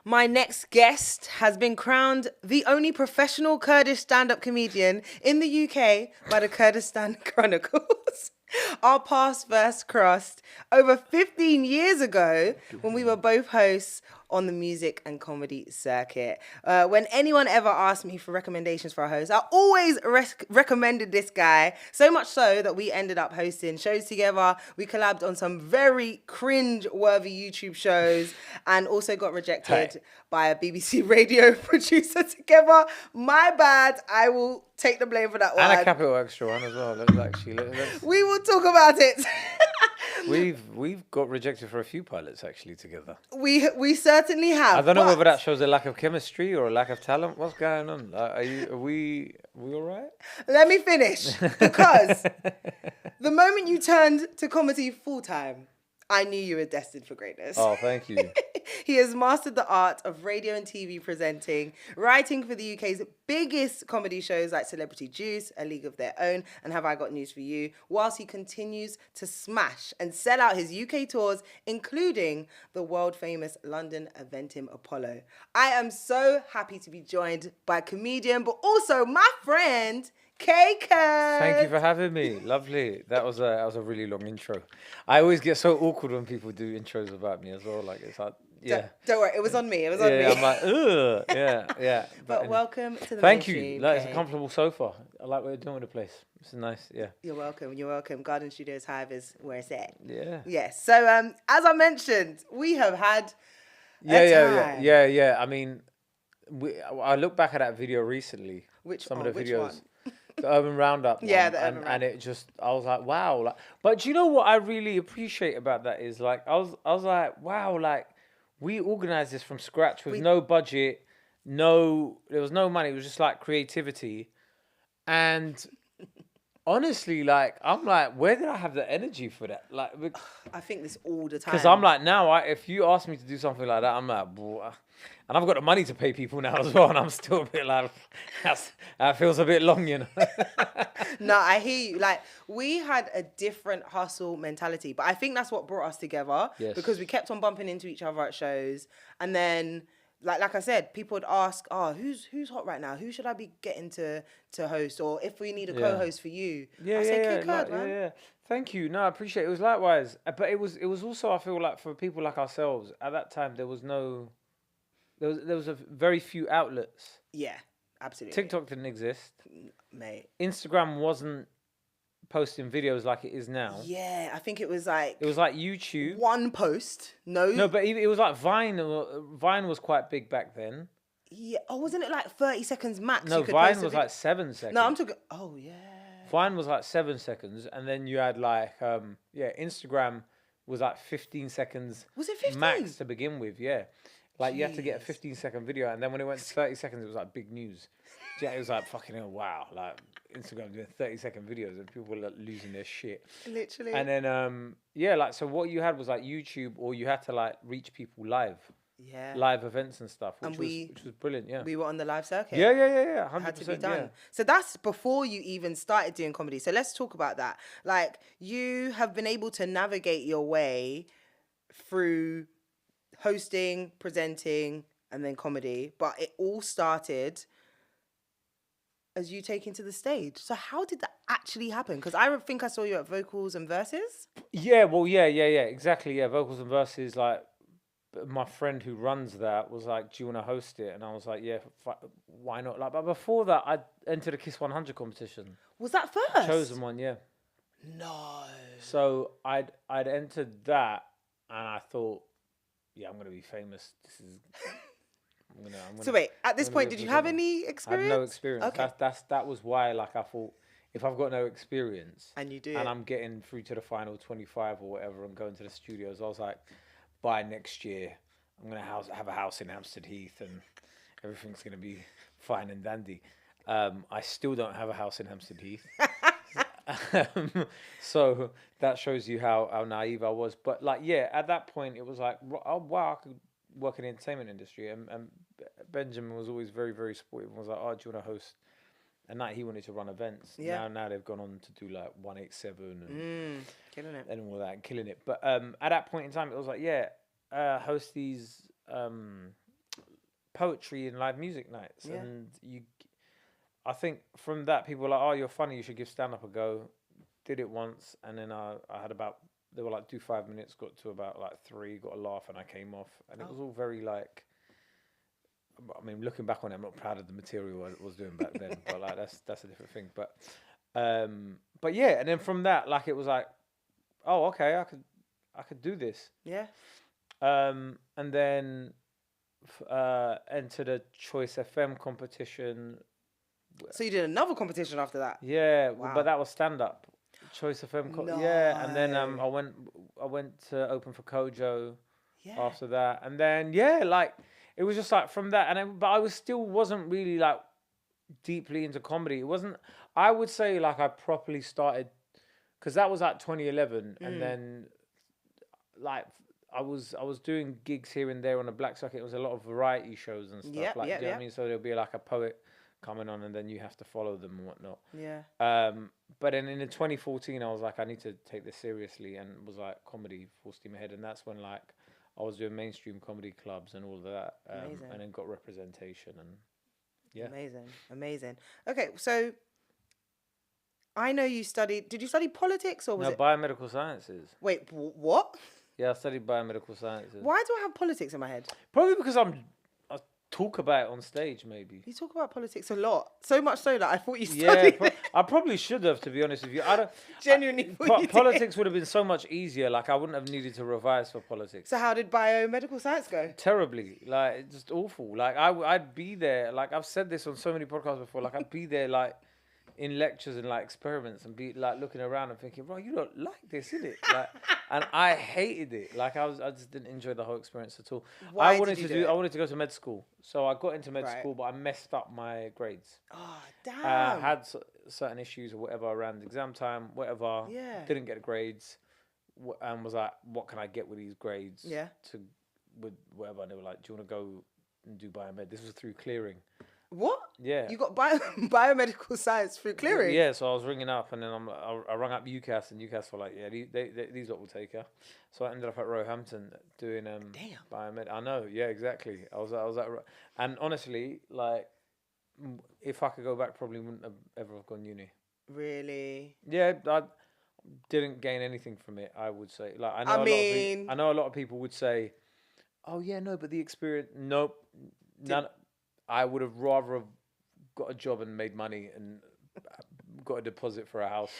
My next guest has been crowned the only professional Kurdish stand-up comedian in the UK by the Kurdistan Chronicles. Our paths first crossed over 15 years ago when we were both hosts on the music and comedy circuit. When anyone ever asked me for recommendations for a host, I always recommended this guy, so much so that we ended up hosting shows together. We collabed on some very cringe-worthy YouTube shows and also got rejected by a BBC radio producer together. My bad. I will take the blame for that one. And a Capital Extra one as well. Let's we will talk about it. We've got rejected for a few pilots actually together. We certainly have. I don't know whether that shows a lack of chemistry or a lack of talent. What's going on? Are we all right? Let me finish, because the moment you turned to comedy full time, I knew you were destined for greatness. Oh, thank you. He has mastered the art of radio and TV presenting, writing for the UK's biggest comedy shows like Celebrity Juice, A League of Their Own, and Have I Got News for You, whilst he continues to smash and sell out his UK tours, including the world-famous London Eventim Apollo. I am so happy to be joined by a comedian, but also my friend, Kae Kurd. Thank you for having me. Lovely. That was a really long intro. I always get so awkward when people do intros about me as well. Like it's like, yeah. Don't worry, it was on me. It was on me. I'm like, ugh. Yeah. But welcome to the Thank mainstream, you. Like, it's Kae. a comfortable sofa. I like what you're doing with the place. It's nice. Yeah. You're welcome. Garden Studios Hive is where it's at. Yeah. Yes. So as I mentioned, we have had time. Yeah. I mean, I look back at that video recently. Which some of the which videos. one? The Urban Roundup one. Yeah, the Urban and it just, I was like, wow. Like, but do you know what I really appreciate about that is like, I was like, wow, like we organized this from scratch with no budget, there was no money. It was just like creativity. And honestly, like, I'm like, where did I have the energy for that? Like, I think this all the time. because I'm like, now, if you ask me to do something like that, I'm like, and I've got the money to pay people now as well, and I'm still a bit like, that feels a bit long, you know? No, I hear you. Like, we had a different hustle mentality, but I think that's what brought us together. Yes. Because we kept on bumping into each other at shows, and then, like I said, people would ask, "Oh, who's hot right now? Who should I be getting to host? Or if we need a co-host for you?" Yeah, I say, Kae Kurd, man. Yeah. Thank you. No, I appreciate it. It was likewise, but it was also, I feel like for people like ourselves at that time, there was a very few outlets. Yeah, absolutely. TikTok didn't exist, mate. Instagram wasn't posting videos like it is now. Yeah, I think it was like YouTube. One post. No, but even, it was like Vine. Vine was quite big back then. Yeah. Oh, wasn't it like 30 seconds max? No, Vine was like 7 seconds. No, I'm talking. Oh yeah. Vine was like 7 seconds, and then you had like Instagram was like 15 seconds. Was it 15? Max to begin with? Yeah. Like, you had to get a 15-second video, and then when it went to 30 seconds, it was like big news. Yeah, it was like, fucking hell, wow. Like, Instagram doing 30-second videos, and people were like, losing their shit. Literally. And then, so what you had was like YouTube, or you had to like reach people live. Yeah. Live events and stuff, which was brilliant, yeah. We were on the live circuit. Yeah, 100%. Had to be done. Yeah. So that's before you even started doing comedy. So let's talk about that. Like, you have been able to navigate your way through hosting, presenting, and then comedy, but it all started as you taking to the stage. So how did that actually happen? Because I think I saw you at Vocals and Verses. Yeah, exactly. Yeah, Vocals and Verses. Like, my friend who runs that was like, "Do you want to host it?" And I was like, "Yeah, why not?" Like, but before that, I entered a Kiss 100 competition. Was that first? Chosen one, yeah. No. So I'd entered that, and I thought, yeah, I'm gonna be famous. This is. I'm gonna, so wait, at this point, did you have any experience? I had no experience. Okay. That was why, like, I thought, if I've got no experience, and you do, and I'm getting through to the final 25 or whatever, and going to the studios, I was like, by next year, I'm gonna have a house in Hampstead Heath, and everything's gonna be fine and dandy. I still don't have a house in Hampstead Heath. So that shows you how naive I was. But like, yeah, at that point, it was like, oh, wow, I could work in the entertainment industry. And Benjamin was always very, very supportive and was like, oh, do you want to host? And that he wanted to run events. Yeah. Now they've gone on to do like 187 and killing it. And all that, and killing it. But at that point in time, it was like, yeah, host these poetry and live music nights, Yeah. and I think from that people were like, oh, you're funny, you should give stand up a go. Did it once, and then I had about, they were like, do 5 minutes, got to about like 3, got a laugh, and I came off, and it was all very like, I mean, looking back on it, I'm not proud of the material I was doing back then, but like that's a different thing. But yeah, and then from that, like, it was like, oh, okay, I could do this. Yeah. And then entered a Choice FM competition. So you did another competition after that? Yeah, Wow. but that was stand up. Choice FM. Yeah, and then I went to open for Kojo after that, and then like it was just like from that, but I wasn't really like deeply into comedy. It wasn't. I would say like I properly started because that was like 2011, and then like I was doing gigs here and there on the black circuit. It was a lot of variety shows and stuff. Do you know what I mean? So there'll be like a poet coming on, and then you have to follow them and whatnot. Yeah. But then in 2014, I was like, I need to take this seriously, and was like comedy full steam ahead, and that's when like I was doing mainstream comedy clubs and all of that, and then got representation, and yeah. Amazing. Okay, so I know you studied. Did you study politics or was it biomedical sciences? Wait, what? Yeah, I studied biomedical sciences. Why do I have politics in my head? Probably because I talk about it on stage, maybe. You talk about politics a lot, so much so that I thought you studied. Yeah, I probably should have, to be honest with you. I don't genuinely. Politics would have been so much easier. Like I wouldn't have needed to revise for politics. So how did biomedical science go? Terribly, like it's just awful. Like I'd be there. Like I've said this on so many podcasts before. Like I'd be there, like in lectures and like experiments, and be like looking around and thinking, bro, you don't like this, is it? Like, and I hated it. Like I just didn't enjoy the whole experience at all. I wanted to go to med school, so I got into med school, but I messed up my grades. Oh damn! Had certain issues or whatever around exam time, whatever. Yeah. Didn't get grades, and was like, what can I get with these grades? Yeah. With whatever, and they were like, do you want to go and do biomed? This was through clearing. What? Yeah. You got biomedical science through clearing? Yeah, so I was ringing up, and then I rang up UCAS, and UCAS were like, yeah, these lot will take her. So I ended up at Roehampton doing biomed. I know, yeah, exactly. I was at, and honestly, like, if I could go back, probably wouldn't have ever have gone uni. Really? Yeah, I didn't gain anything from it, I would say. Like I know a lot of people would say, oh yeah, no, but the experience, nope, none. I would have rather have got a job and made money and got a deposit for a house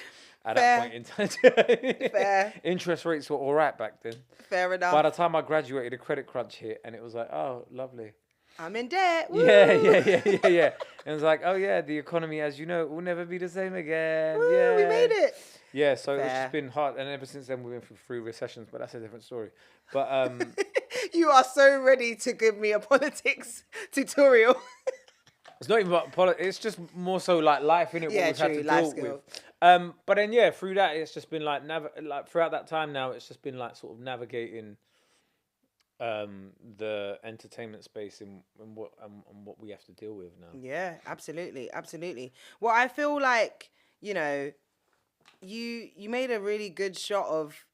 at that point in time. Fair. Interest rates were all right back then. Fair enough. By the time I graduated, a credit crunch hit, and it was like, oh, lovely. I'm in debt. Woo! Yeah. And it was like, oh yeah, the economy, as you know, will never be the same again. Woo, yeah, we made it. Yeah, so it's just been hard, and ever since then we've been through 3 recessions, but that's a different story. But you are so ready to give me a politics tutorial. It's not even about politics. It's just more so like life, innit? Yeah, what we've had to deal with. But then through that, it's just been like throughout that time now, it's just been like sort of navigating the entertainment space and what we have to deal with now. Yeah, absolutely. Well, I feel like you made a really good shot of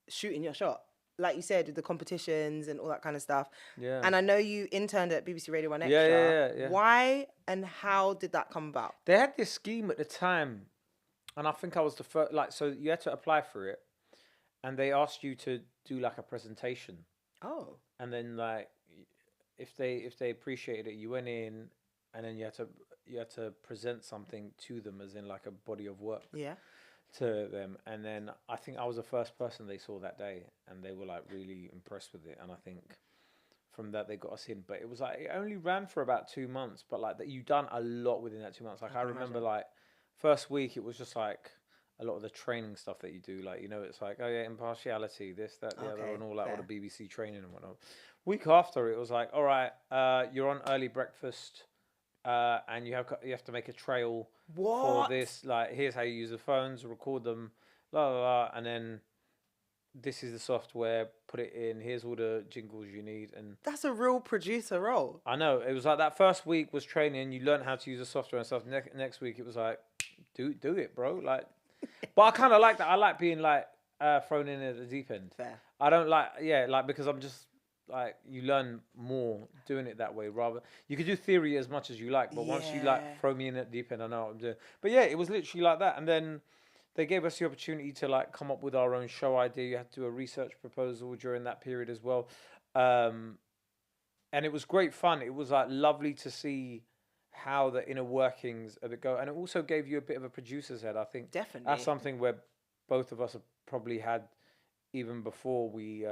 shooting your shot. Like you said, with the competitions and all that kind of stuff. Yeah. And I know you interned at BBC Radio 1 Extra. Yeah. Why and how did that come about? They had this scheme at the time, and I think I was the first. Like, so you had to apply for it, and they asked you to do like a presentation. Oh. And then like, if they appreciated it, you went in, and then you had to present something to them, as in like a body of work. Yeah. To them, and then I think I was the first person they saw that day, and they were like really impressed with it, and I think from that they got us in. But it was like it only ran for about 2 months, but like that you done a lot within that 2 months. Like I remember like first week it was just like a lot of the training stuff that you do, like it's like, oh yeah, impartiality, this, that, the other, and all that, all the BBC training and whatnot. Week after it was like, all right, you're on early breakfast, and you have to make a trail. What? For this, like, here's how you use the phones, record them, blah, blah, blah, and then this is the software, put it in, here's all the jingles you need. And that's a real producer role. I know, it was like that first week was training, you learn how to use the software and stuff. Next week it was like, do it, bro. Like, but I kind of like that. I like being like thrown in at the deep end. Fair. I don't like, because I'm just like you learn more doing it that way. Rather, you could do theory as much as you like, but once you like throw me in at deep end, I know what I'm doing. But yeah, it was literally like that. And then they gave us the opportunity to like come up with our own show idea. You had to do a research proposal during that period as well. And it was great fun. It was like lovely to see how the inner workings of it go, and it also gave you a bit of a producer's head. I think Definitely. that's something where both of us have probably had even before we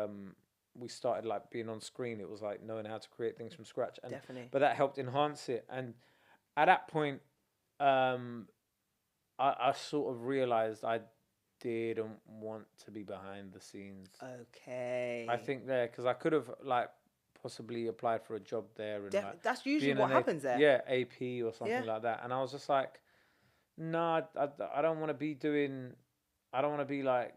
started like being on screen. It was like knowing how to create things from scratch, and Definitely. but that helped enhance it. And at that point, I sort of realized I didn't want to be behind the scenes. Okay. I think there because I could have like possibly applied for a job there and like that's usually being what an happens there. Yeah, AP or something like that. And I was just like, no, I don't want to be doing. I don't want to be like,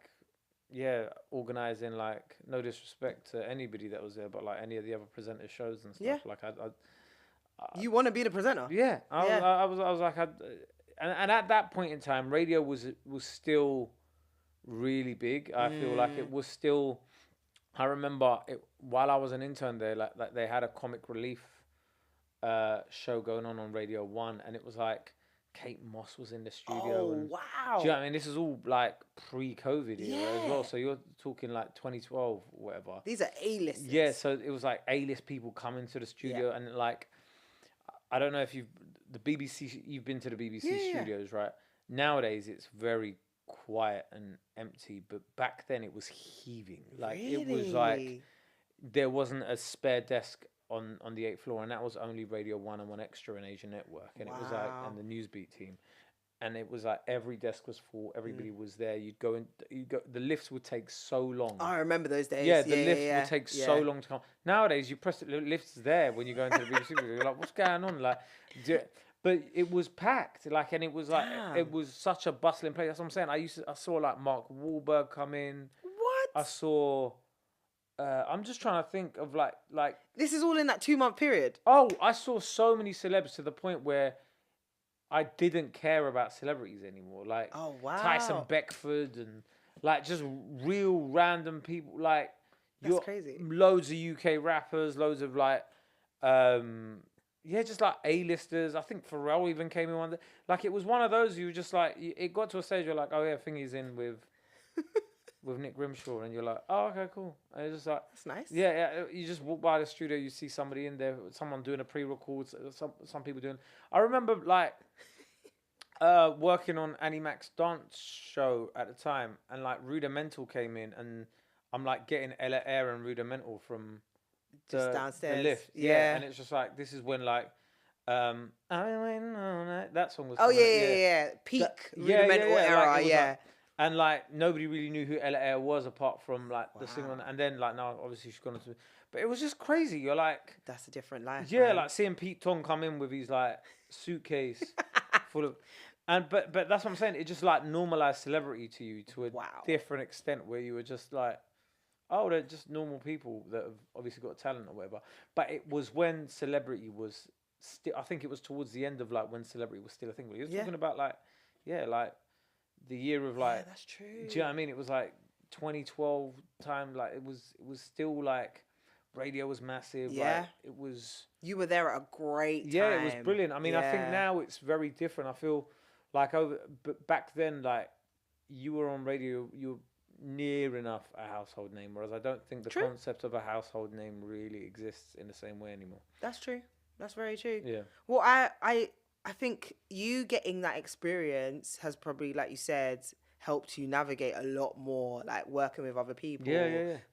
yeah, organizing like no disrespect to anybody that was there, but like any of the other presenter shows and stuff. Yeah. Like You want to be the presenter? yeah, I was like, and at that point in time, radio was still really big. I feel like it was still. I remember while I was an intern there, like they had a comic relief show going on Radio 1, and it was like Kate Moss was in the studio. Oh, and, wow. Do you know what I mean? This is all like pre-COVID era as well, so you're talking like 2012 or whatever. These are A-listers. Yeah, so it was like A-list people coming to the studio, and like, I don't know if you've been to the BBC studios, right? Nowadays it's very quiet and empty, but back then it was heaving. Like it was like there wasn't a spare desk on the 8th floor, and that was only Radio 1 and 1 Extra and Asian Network, and it was like and the Newsbeat team, and it was like every desk was full, everybody was there. You'd go, the lifts would take so long. I remember those days. Yeah, the lift would take so long to come. Nowadays you press the lift's there when you go into the BBC. You're like, what's going on? Like, but it was packed, like, and it was like it was such a bustling place. That's what I'm saying. I saw like Mark Wahlberg come in. What? I saw. I'm just trying to think of like. This is all in that 2-month period. Oh, I saw so many celebs to the point where I didn't care about celebrities anymore. Like, oh wow, Tyson Beckford and like just real random people. Like, that's crazy. Loads of UK rappers, loads of like. Yeah, just like A-listers. I think Pharrell even came in one day. Like, it was one of those, you were just like, it got to a stage where you're like, oh yeah, I think he's in with Nick Grimshaw. And you're like, oh, okay, cool. And it's just like... That's nice. Yeah, you just walk by the studio, you see somebody in there, someone doing a pre-record, some people doing... I remember, like, working on Annie Mac's dance show at the time, and, like, Rudimental came in, and I'm, like, getting Ella Air and Rudimental from... Just downstairs. The lift. Yeah. And it's just like, this is when like, I've been waiting all night. That song was. Oh yeah. Peak Rudimental era. Like, like, and like nobody really knew who Ella Air was apart from like the singer. And then like now obviously she's gone into. But it was just crazy. You're like. That's a different life. Yeah, man. like seeing Pete Tong come in with his like suitcase full of. And but that's what I'm saying. It just like normalized celebrity to you to a different extent where you were just like. Oh, they're just normal people that have obviously got talent or whatever. But it was when celebrity was still... I think it was towards the end of, like, when celebrity was still a thing. But he was talking about, like... Yeah, like, the year of, like... Yeah, that's true. Do you know what I mean? It was, like, 2012 time. Like, it was still, like... Radio was massive. Yeah. Like, it was... You were there at a great time. Yeah, it was brilliant. I mean, I think now it's very different. I feel like but back then, like, you were on radio... You were near enough a household name, whereas I don't think the concept of a household name really exists in the same way anymore. That's true. That's very true. Yeah. Well, I think you getting that experience has probably, like you said, helped you navigate a lot more, like working with other people,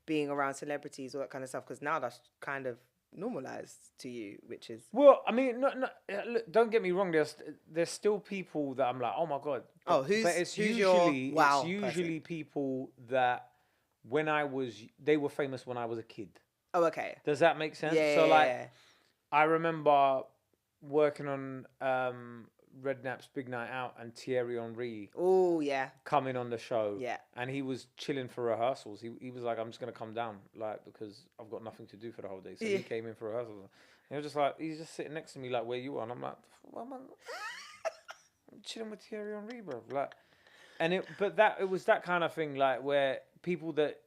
being around celebrities, all that kind of stuff. Because now that's kind of normalized to you, which is... Well, I mean, no, look, don't get me wrong. There's still people that I'm like, oh my god. But it's usually people that they were famous when I was a kid. Oh, okay. Does that make sense? Yeah. So like, I remember working on Redknapp's Big Night Out and Thierry Henry. Oh yeah. Coming on the show. Yeah. And he was chilling for rehearsals. He was like, I'm just gonna come down, like, because I've got nothing to do for the whole day. So he came in for rehearsals. And he was just like, he's just sitting next to me, like, where you are, and I'm like, what am I? I'm chilling with Thierry Henry, bro. Like, and it was that kind of thing, like, where people that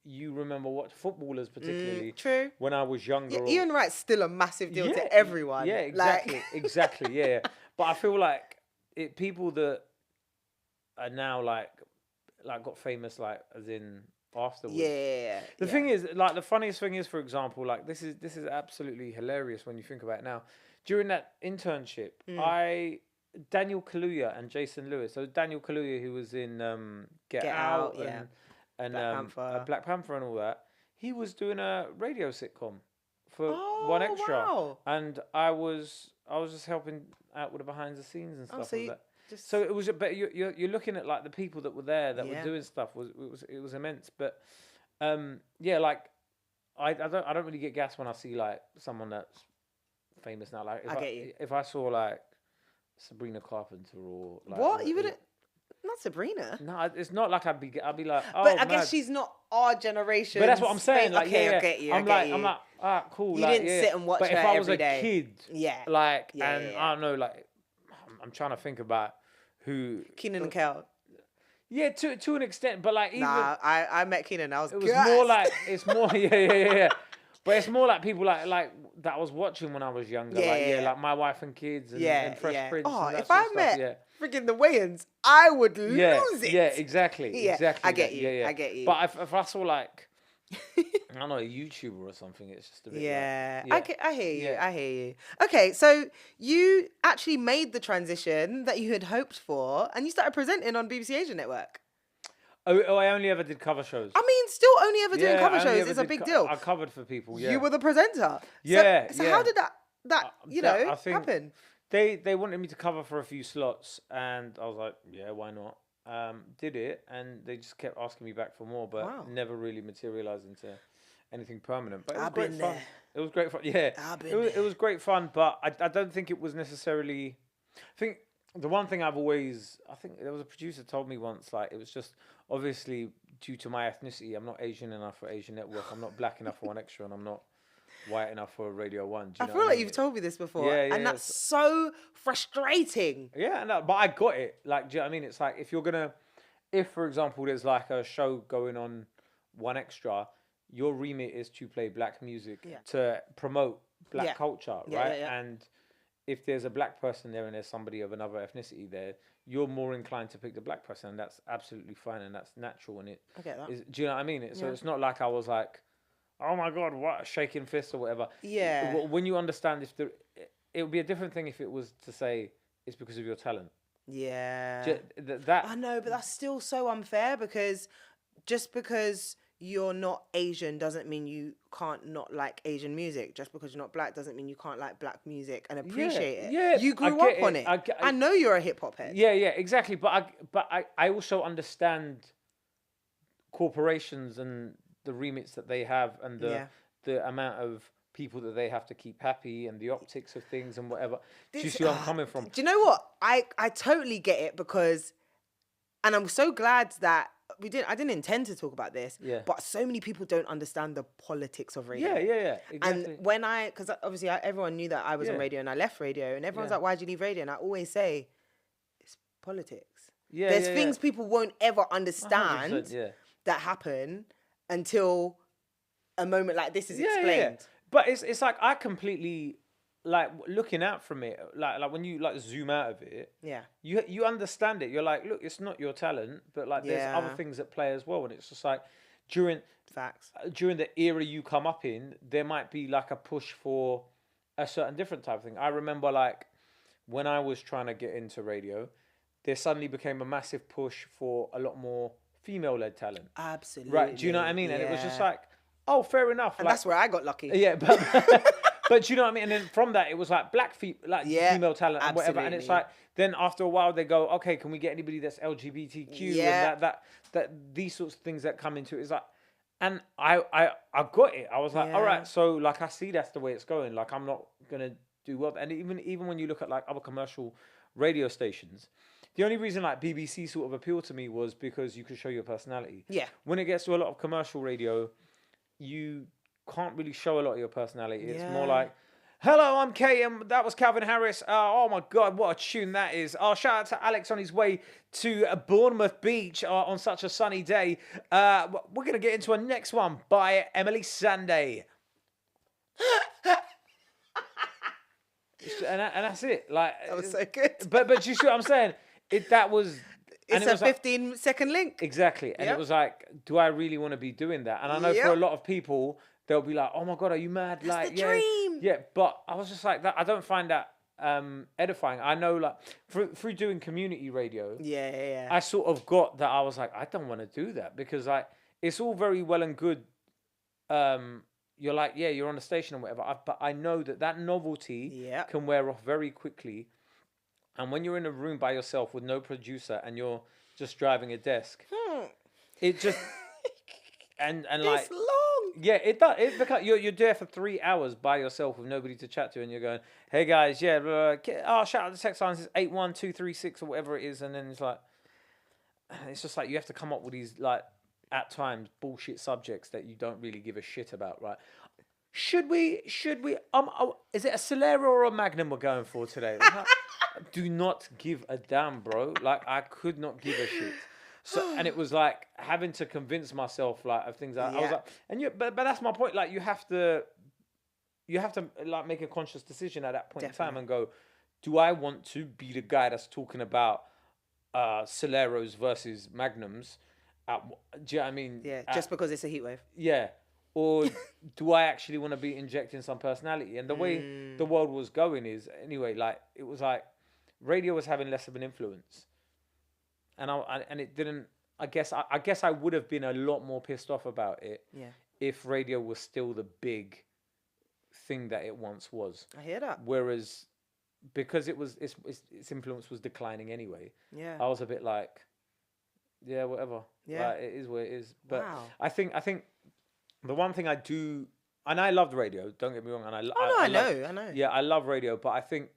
you remember what footballers particularly. True. When I was younger. Yeah, Ian Wright's still a massive deal to everyone. Yeah, exactly, exactly. Yeah, but I feel like people that are now like got famous like as in afterwards. Yeah. The thing is, like, the funniest thing is, for example, like this is absolutely hilarious when you think about it now. During that internship, Daniel Kaluuya and Jason Lewis. So Daniel Kaluuya, who was in Get Out and Black Panther and all that, he was doing a radio sitcom for One Extra, and I was just helping out with the behind the scenes and stuff like that. So it was, but you're looking at like the people that were there that were doing stuff it was immense. But yeah, like I don't really get gas when I see like someone that's famous now. Like if I saw like Sabrina Carpenter or like, what you wouldn't. Not Sabrina. No, it's not like I'd be like, oh, but I guess she's not our generation. But that's what I'm saying. Like, okay, I get you. I'm like, ah, cool. You didn't sit and watch her every day. But if I was a kid, I don't know, like, I'm trying to think about who. Keenan and Kel. Yeah, to an extent, but like even. Nah, I met Keenan. It was more like it's more yeah. But it's more like people like that I was watching when I was younger. Like My Wife and Kids and Fresh Prince. Oh, and that if sort I of met stuff, freaking the Wayans, I would lose it. Yeah, exactly. Exactly. I get you. I get you. But if I saw like, I don't know, a YouTuber or something, it's just a bit. I hear you. I hear you. Okay, so you actually made the transition that you had hoped for, and you started presenting on BBC Asia Network. Oh, I only ever did cover shows. I mean, still only ever doing cover shows is a big deal. I covered for people, You were the presenter. So how did that happen? They wanted me to cover for a few slots, and I was like, yeah, why not? Did it, and they just kept asking me back for more, but never really materialized into anything permanent. But it was great fun. It was great fun. Yeah, it was great fun, but I don't think it was necessarily. I think the one thing I think there was a producer told me once, like, it was just obviously due to my ethnicity, I'm not Asian enough for Asian Network, I'm not black enough for One Extra, and I'm not white enough for Radio 1. I feel like you've told me this before, and that's so frustrating. Yeah, but I got it. Like, do you know what I mean? It's like if for example there's like a show going on One Extra, your remit is to play black music to promote black culture, right? And if there's a black person there and there's somebody of another ethnicity there, you're more inclined to pick the black person, and that's absolutely fine and that's natural. And I get that. Do you know what I mean? So it's not like I was like, oh my God, what, shaking fists or whatever. Yeah. When you understand it would be a different thing if it was to say it's because of your talent. Yeah. I know, but that's still so unfair, because just because you're not Asian doesn't mean you can't not like Asian music. Just because you're not black doesn't mean you can't like black music and appreciate it. Yeah, you grew up on it. I know you're a hip hop head. Yeah, exactly. But I also understand corporations and the remits that they have and the amount of people that they have to keep happy and the optics of things and whatever. Do you see where I'm coming from? Do you know what? I totally get it, because, and I'm so glad that I didn't intend to talk about this, but so many people don't understand the politics of radio. Yeah, exactly. And because obviously everyone knew that I was on radio and I left radio, and everyone's like, why'd you leave radio? And I always say, it's politics. There's things people won't ever understand that happen until a moment like this is explained. But it's like I completely, like, looking out from it, like when you like zoom out of it, you understand it. You're like, look, it's not your talent, but like there's other things at play as well, and it's just like during the era you come up in, there might be like a push for a certain different type of thing. I remember like when I was trying to get into radio, there suddenly became a massive push for a lot more female-led talent. Absolutely. Right? Do you know what I mean? And it was just like, oh, fair enough. And that's where I got lucky. Yeah, but but do you know what I mean? And then from that, it was like female talent and whatever. And it's like, then after a while, they go, okay, can we get anybody that's LGBTQ and that these sorts of things that come into it is like, and I got it. I was like, all right, so like I see that's the way it's going. Like I'm not gonna do well. And even when you look at like other commercial radio stations, the only reason like BBC sort of appealed to me was because you could show your personality. Yeah. When it gets to a lot of commercial radio, you can't really show a lot of your personality. It's more like, Hello, I'm Kay, and that was Calvin Harris. Oh my God, what a tune that is. Shout out to Alex on his way to Bournemouth Beach on such a sunny day. We're going to get into our next one by Emily Sandé. and that's it. Like, That was so good. But you see what I'm saying? That was... It's a 15-second link. Exactly. And it was like, do I really want to be doing that? And I know for a lot of people... They'll be like, "Oh my God, are you mad?" That's like, the dream. Yeah. But I was just like that. I don't find that edifying. I know, like, through doing community radio, I sort of got that. I was like, I don't want to do that because, like, it's all very well and good. You're like, yeah, you're on the station and whatever. But I know that novelty can wear off very quickly. And when you're in a room by yourself with no producer and you're just driving a desk, it just and like. It's long. Yeah, it does. It becomes you're there for 3 hours by yourself with nobody to chat to, and you're going, "Hey guys, yeah, shout out the text lines, it's 81236 or whatever it is," and then it's just like you have to come up with these, like, at times bullshit subjects that you don't really give a shit about, right? Should we? Is it a Solera or a Magnum we're going for today? Do not give a damn, bro. Like, I could not give a shit. So, and it was like having to convince myself, like, of things. I was like, but that's my point. Like, you have to like make a conscious decision at that point in time and go, do I want to be the guy that's talking about Soleros versus Magnums? Do you know what I mean? Yeah, just because it's a heat wave. Yeah. Or do I actually want to be injecting some personality? And the way the world was going is, anyway, like, it was like radio was having less of an influence. And it didn't. I guess I would have been a lot more pissed off about it. Yeah. If radio was still the big thing that it once was. I hear that. Whereas, because its influence was declining anyway. Yeah. I was a bit like, yeah, whatever. Yeah. Like, it is what it is. But wow. I think the one thing I do, and I loved radio. Don't get me wrong. And I know. Yeah, I love radio, but I think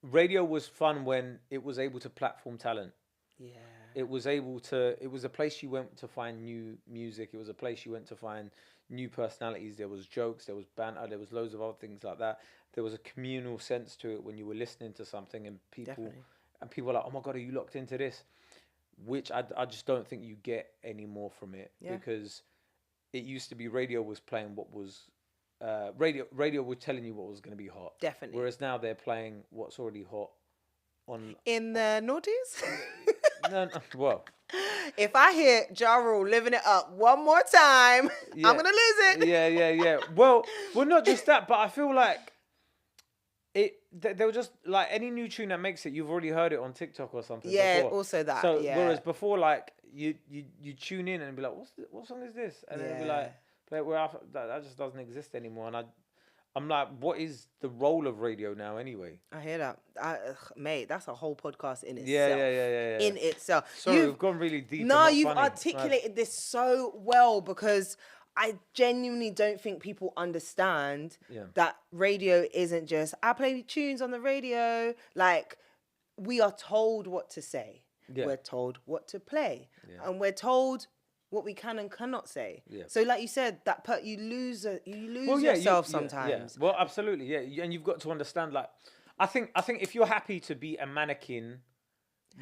radio was fun when it was able to platform talent. Yeah. It was a place you went to find new music. It was a place you went to find new personalities. There was jokes, there was banter, there was loads of other things like that. There was a communal sense to it when you were listening to something, and people were like, "Oh my God, are you locked into this?" Which I just don't think you get any more from it, because it used to be radio was playing what was radio was telling you what was going to be hot. Definitely. Whereas now they're playing what's already hot in the noughties. No, well, if I hear Ja Rule living it up one more time, I'm gonna lose it. Yeah. Well, not just that, but I feel like they were just like any new tune that makes it. You've already heard it on TikTok or something. Yeah, before. also that. So whereas before, like you tune in and be like, what song is this? And then be like, that just doesn't exist anymore. And I'm like, what is the role of radio now anyway? I hear that. Mate, that's a whole podcast in itself. Yeah. In itself. Sorry, we've gone really deep. No, you've articulated this so well, because I genuinely don't think people understand that radio isn't just, I play tunes on the radio. Like, we are told what to say. Yeah. We're told what to play. Yeah. And we're told what we can and cannot say. Yeah. So, like you said, you lose yourself sometimes. Yeah. Well, absolutely, yeah. And you've got to understand, like, I think if you're happy to be a mannequin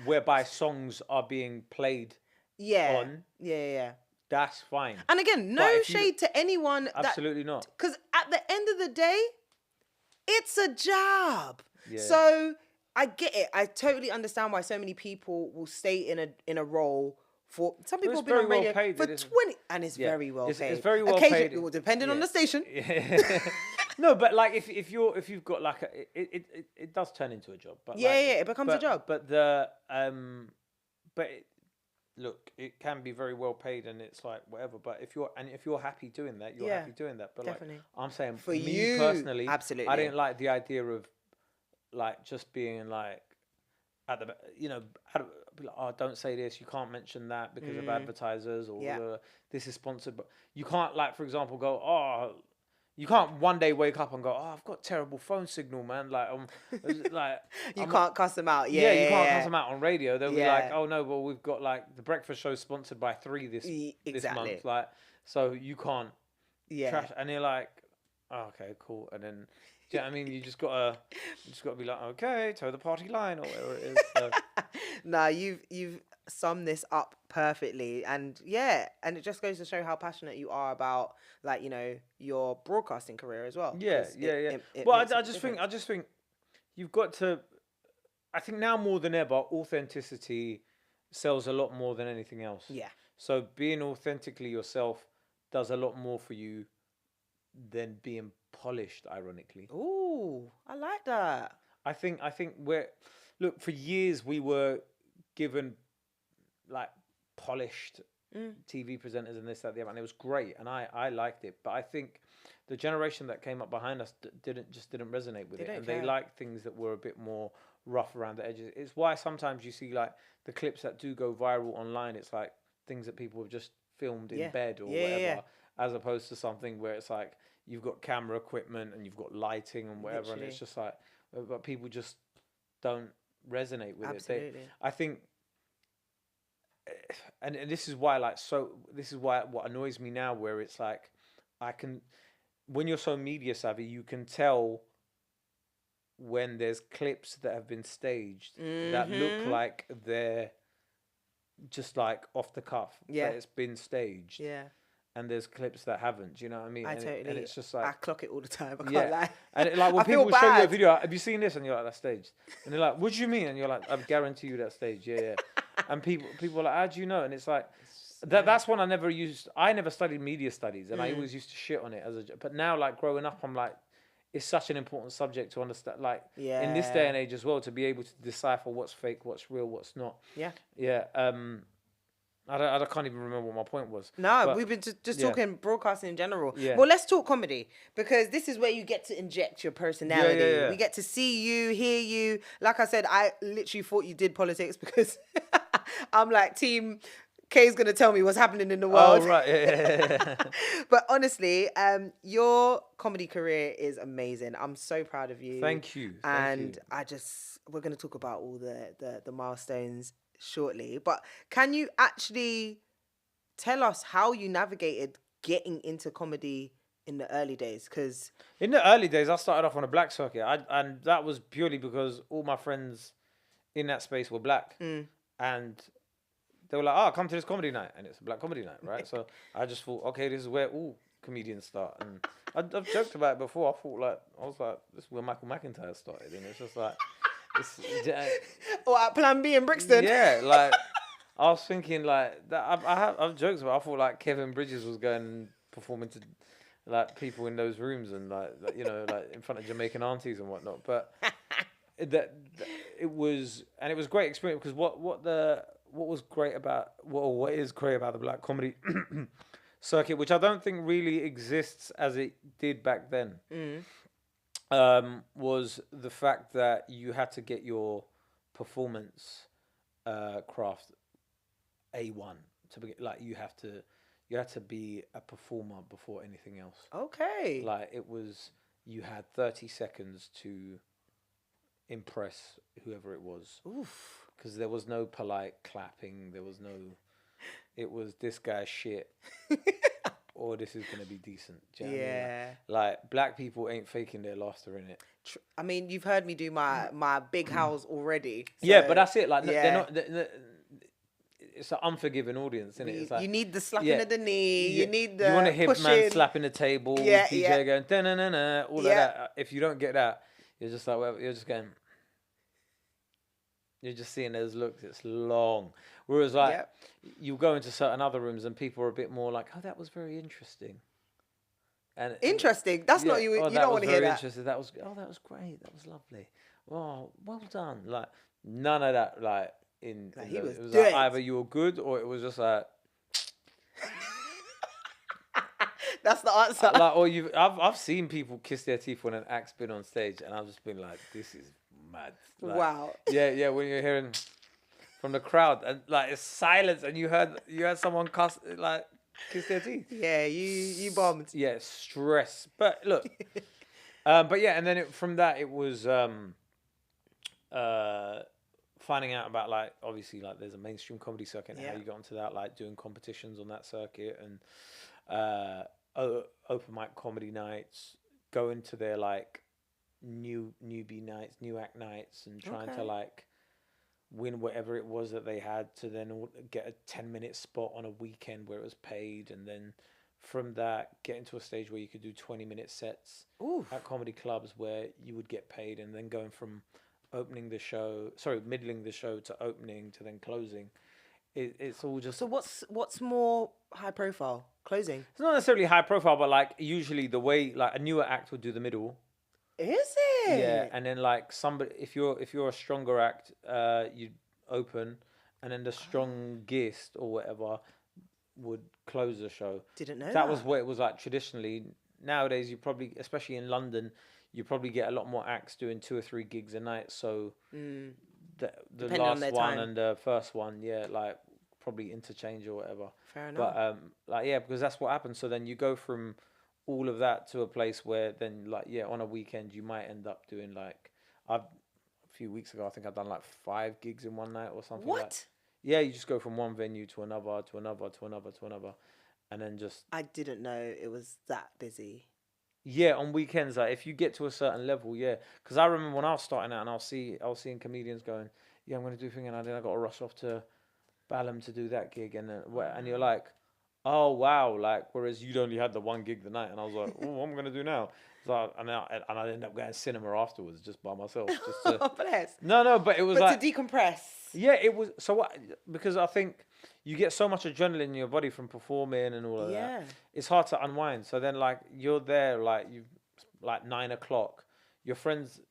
whereby songs are being played on, that's fine. And again, no shade to anyone. Absolutely not. Because at the end of the day, it's a job. Yeah. So I get it. I totally understand why so many people will stay in a role. For some people have been on radio for 20, and it's very well paid. It's very well paid. Depending on the station. Yeah. No, but like if you've got like it does turn into a job. But it becomes a job. But look, it can be very well paid, and it's like whatever. But if you're happy doing that, you're happy doing that. But definitely, like, I'm saying for me personally, absolutely, I didn't like the idea of like just being like at the don't say this, you can't mention that because of advertisers, or this is sponsored. But you can't, like, for example, go, you can't one day wake up and go, I've got terrible phone signal, man. Like, you can't cuss them out. You can't cuss them out on radio. They'll be like, oh no, well, we've got like the breakfast show sponsored by 3 this month, like, so you can't trash. And you're like, oh, okay, cool. And then, do you know what I mean? You just gotta be like, okay, toe the party line or whatever it is. So. Nah, you've summed this up perfectly, and yeah, and it just goes to show how passionate you are about, like, your broadcasting career as well. Yeah, 'Cause yeah, yeah. it Well, makes a I big just think, difference. you've got to. I think now more than ever, authenticity sells a lot more than anything else. Yeah. So being authentically yourself does a lot more for you than being polished. Ironically, Ooh, I like that. I think look, for years we were given like polished TV presenters and this, that, the other, and it was great, and I liked it. But I think the generation that came up behind us didn't resonate with They it, don't and they care. liked things that were a bit more rough around the edges. It's why sometimes you see like the clips that do go viral online. It's like things that people have just filmed in Yeah. bed or Yeah, yeah, yeah. whatever, as opposed to something where it's like you've got camera equipment and you've got lighting and whatever, and it's Literally. just like, but people just don't resonate with it. Absolutely. I think, and this is why this is why what annoys me now, where it's like I can, when you're so media savvy, you can tell when there's clips that have been staged that look like they're just like off the cuff, Yeah. that it's been staged, Yeah. and there's clips that haven't. Do you know what I mean? I And it's just I like, clock it all the time. I can't yeah. lie. And like when I feel people show you a bad. video, like, have you seen this? And you're like, that's staged. And they're like, what do you mean? And you're like, I guarantee you that's staged. Yeah, yeah. And people are like, how do you know? And it's like, that's one I never used. I never studied media studies, and I always used to shit on it but now, like, growing up, I'm like, it's such an important subject to understand, like, in this day and age as well, to be able to decipher what's fake, what's real, what's not. Yeah. Yeah. I can't even remember what my point was. No, but we've been just yeah. talking broadcasting in general. Yeah. Well, let's talk comedy, because this is where you get to inject your personality. yeah. We get to see you, hear you. Like I said, I literally thought you did politics because I'm like, team Kay's going to tell me what's happening in the world. Oh, right. Yeah. But honestly, your comedy career is amazing. I'm so proud of you. Thank you. And we're going to talk about all the milestones shortly. But can you actually tell us how you navigated getting into comedy in the early days? Because in the early days, I started off on a black circuit, and that was purely because all my friends in that space were black, and they were like, "Oh, come to this comedy night," and it's a black comedy night, right? So I just thought, okay, this is where all comedians start, and I've joked about it before. I was like, this is where Michael McIntyre started, and it's just like, or at Plan B in Brixton. yeah, like I was thinking like that. I've joked about. I thought like Kevin Bridges was going and performing to like people in those rooms and like like in front of Jamaican aunties and whatnot. But it was great experience, because what is great about the black comedy circuit, which I don't think really exists as it did back then, was the fact that you had to get your performance craft A1 to begin. Like you had to be a performer before anything else. Okay. Like you had 30 seconds to impress whoever it was. Oof. Because there was no polite clapping. It was this guy's shit. Or this is gonna be decent. Do you know what I mean? Like black people ain't faking their laughter in it. I mean, you've heard me do my big howls already. So, Yeah, but that's it. Like they're not. It's an unforgiving audience, isn't it? It's like, you need the slapping of the knee. Yeah. You need the You want to hip pushing. man slapping the table. Yeah, DJ yeah. going da-na-na-na, all of that. If you don't get that, you're just like, well, you're just going. You're just seeing those looks. It's long. Whereas like you go into certain other rooms and people are a bit more like, oh, that was very interesting. And interesting. That's not you. Oh, you don't want to hear that. Interesting. That was great. That was lovely. Oh, well done. Like none of that. Like it was like either you were good or it was just like. That's the answer. Like, or I've seen people kiss their teeth when an act's been on stage, and I've just been like, this is mad. Like, wow. Yeah. When you're hearing from the crowd and like it's silence, and you heard someone kiss their teeth. Yeah, you bombed. Yeah, stress. But look, but yeah, and then from that it was finding out about like obviously like there's a mainstream comedy circuit and how you got onto that, like doing competitions on that circuit and open mic comedy nights, going to their like newbie nights, new act nights, and trying to like win whatever it was that they had to then get a 10-minute spot on a weekend where it was paid, and then from that get into a stage where you could do 20-minute sets at comedy clubs where you would get paid, and then going from middling the show to opening to then closing. It's all just... So what's more high profile? Closing? It's not necessarily high profile, but like usually the way like a newer act would do the middle. Is it? Yeah, and then like somebody, if you're a stronger act, you open, and then the strongest or whatever would close the show. Didn't know that was what it was like traditionally. Nowadays, you probably, especially in London, you probably get a lot more acts doing 2 or 3 gigs a night. So the last one time. and the first one, yeah, like probably interchange or whatever. Fair enough. But like yeah, because that's what happens. So then you go from all of that to a place where then like yeah, on a weekend you might end up doing like a few weeks ago I think I've done like 5 gigs in one night or something. What? Like, yeah, you just go from one venue to another to another to another to another, and then just... I didn't know it was that busy. Yeah, on weekends, like if you get to a certain level, yeah. Because I remember when I was starting out, and I was seeing comedians going, yeah, I'm gonna do a thing, and then I got to rush off to Balham to do that gig, and you're like, oh wow, like whereas you'd only had the one gig the night, and I was like, oh, what am I gonna do now? So and I ended up going to cinema afterwards just by myself. Just to, Oh, bless. No, but it was like to decompress. Yeah, it was. So what? Because I think you get so much adrenaline in your body from performing and all of that. It's hard to unwind. So then, like, you're there, like you, like 9 o'clock. Your friends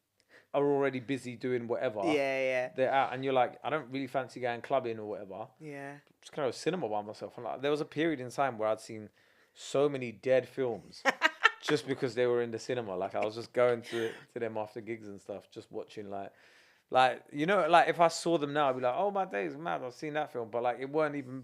are already busy doing whatever. Yeah. They're out, and you're like, I don't really fancy going clubbing or whatever. Yeah. Just kind of cinema by myself. And like, there was a period in time where I'd seen so many dead films. Just because they were in the cinema, like I was just going to them after gigs and stuff, just watching like you know, like if I saw them now, I'd be like, oh my days, mad, I've seen that film, but like it weren't even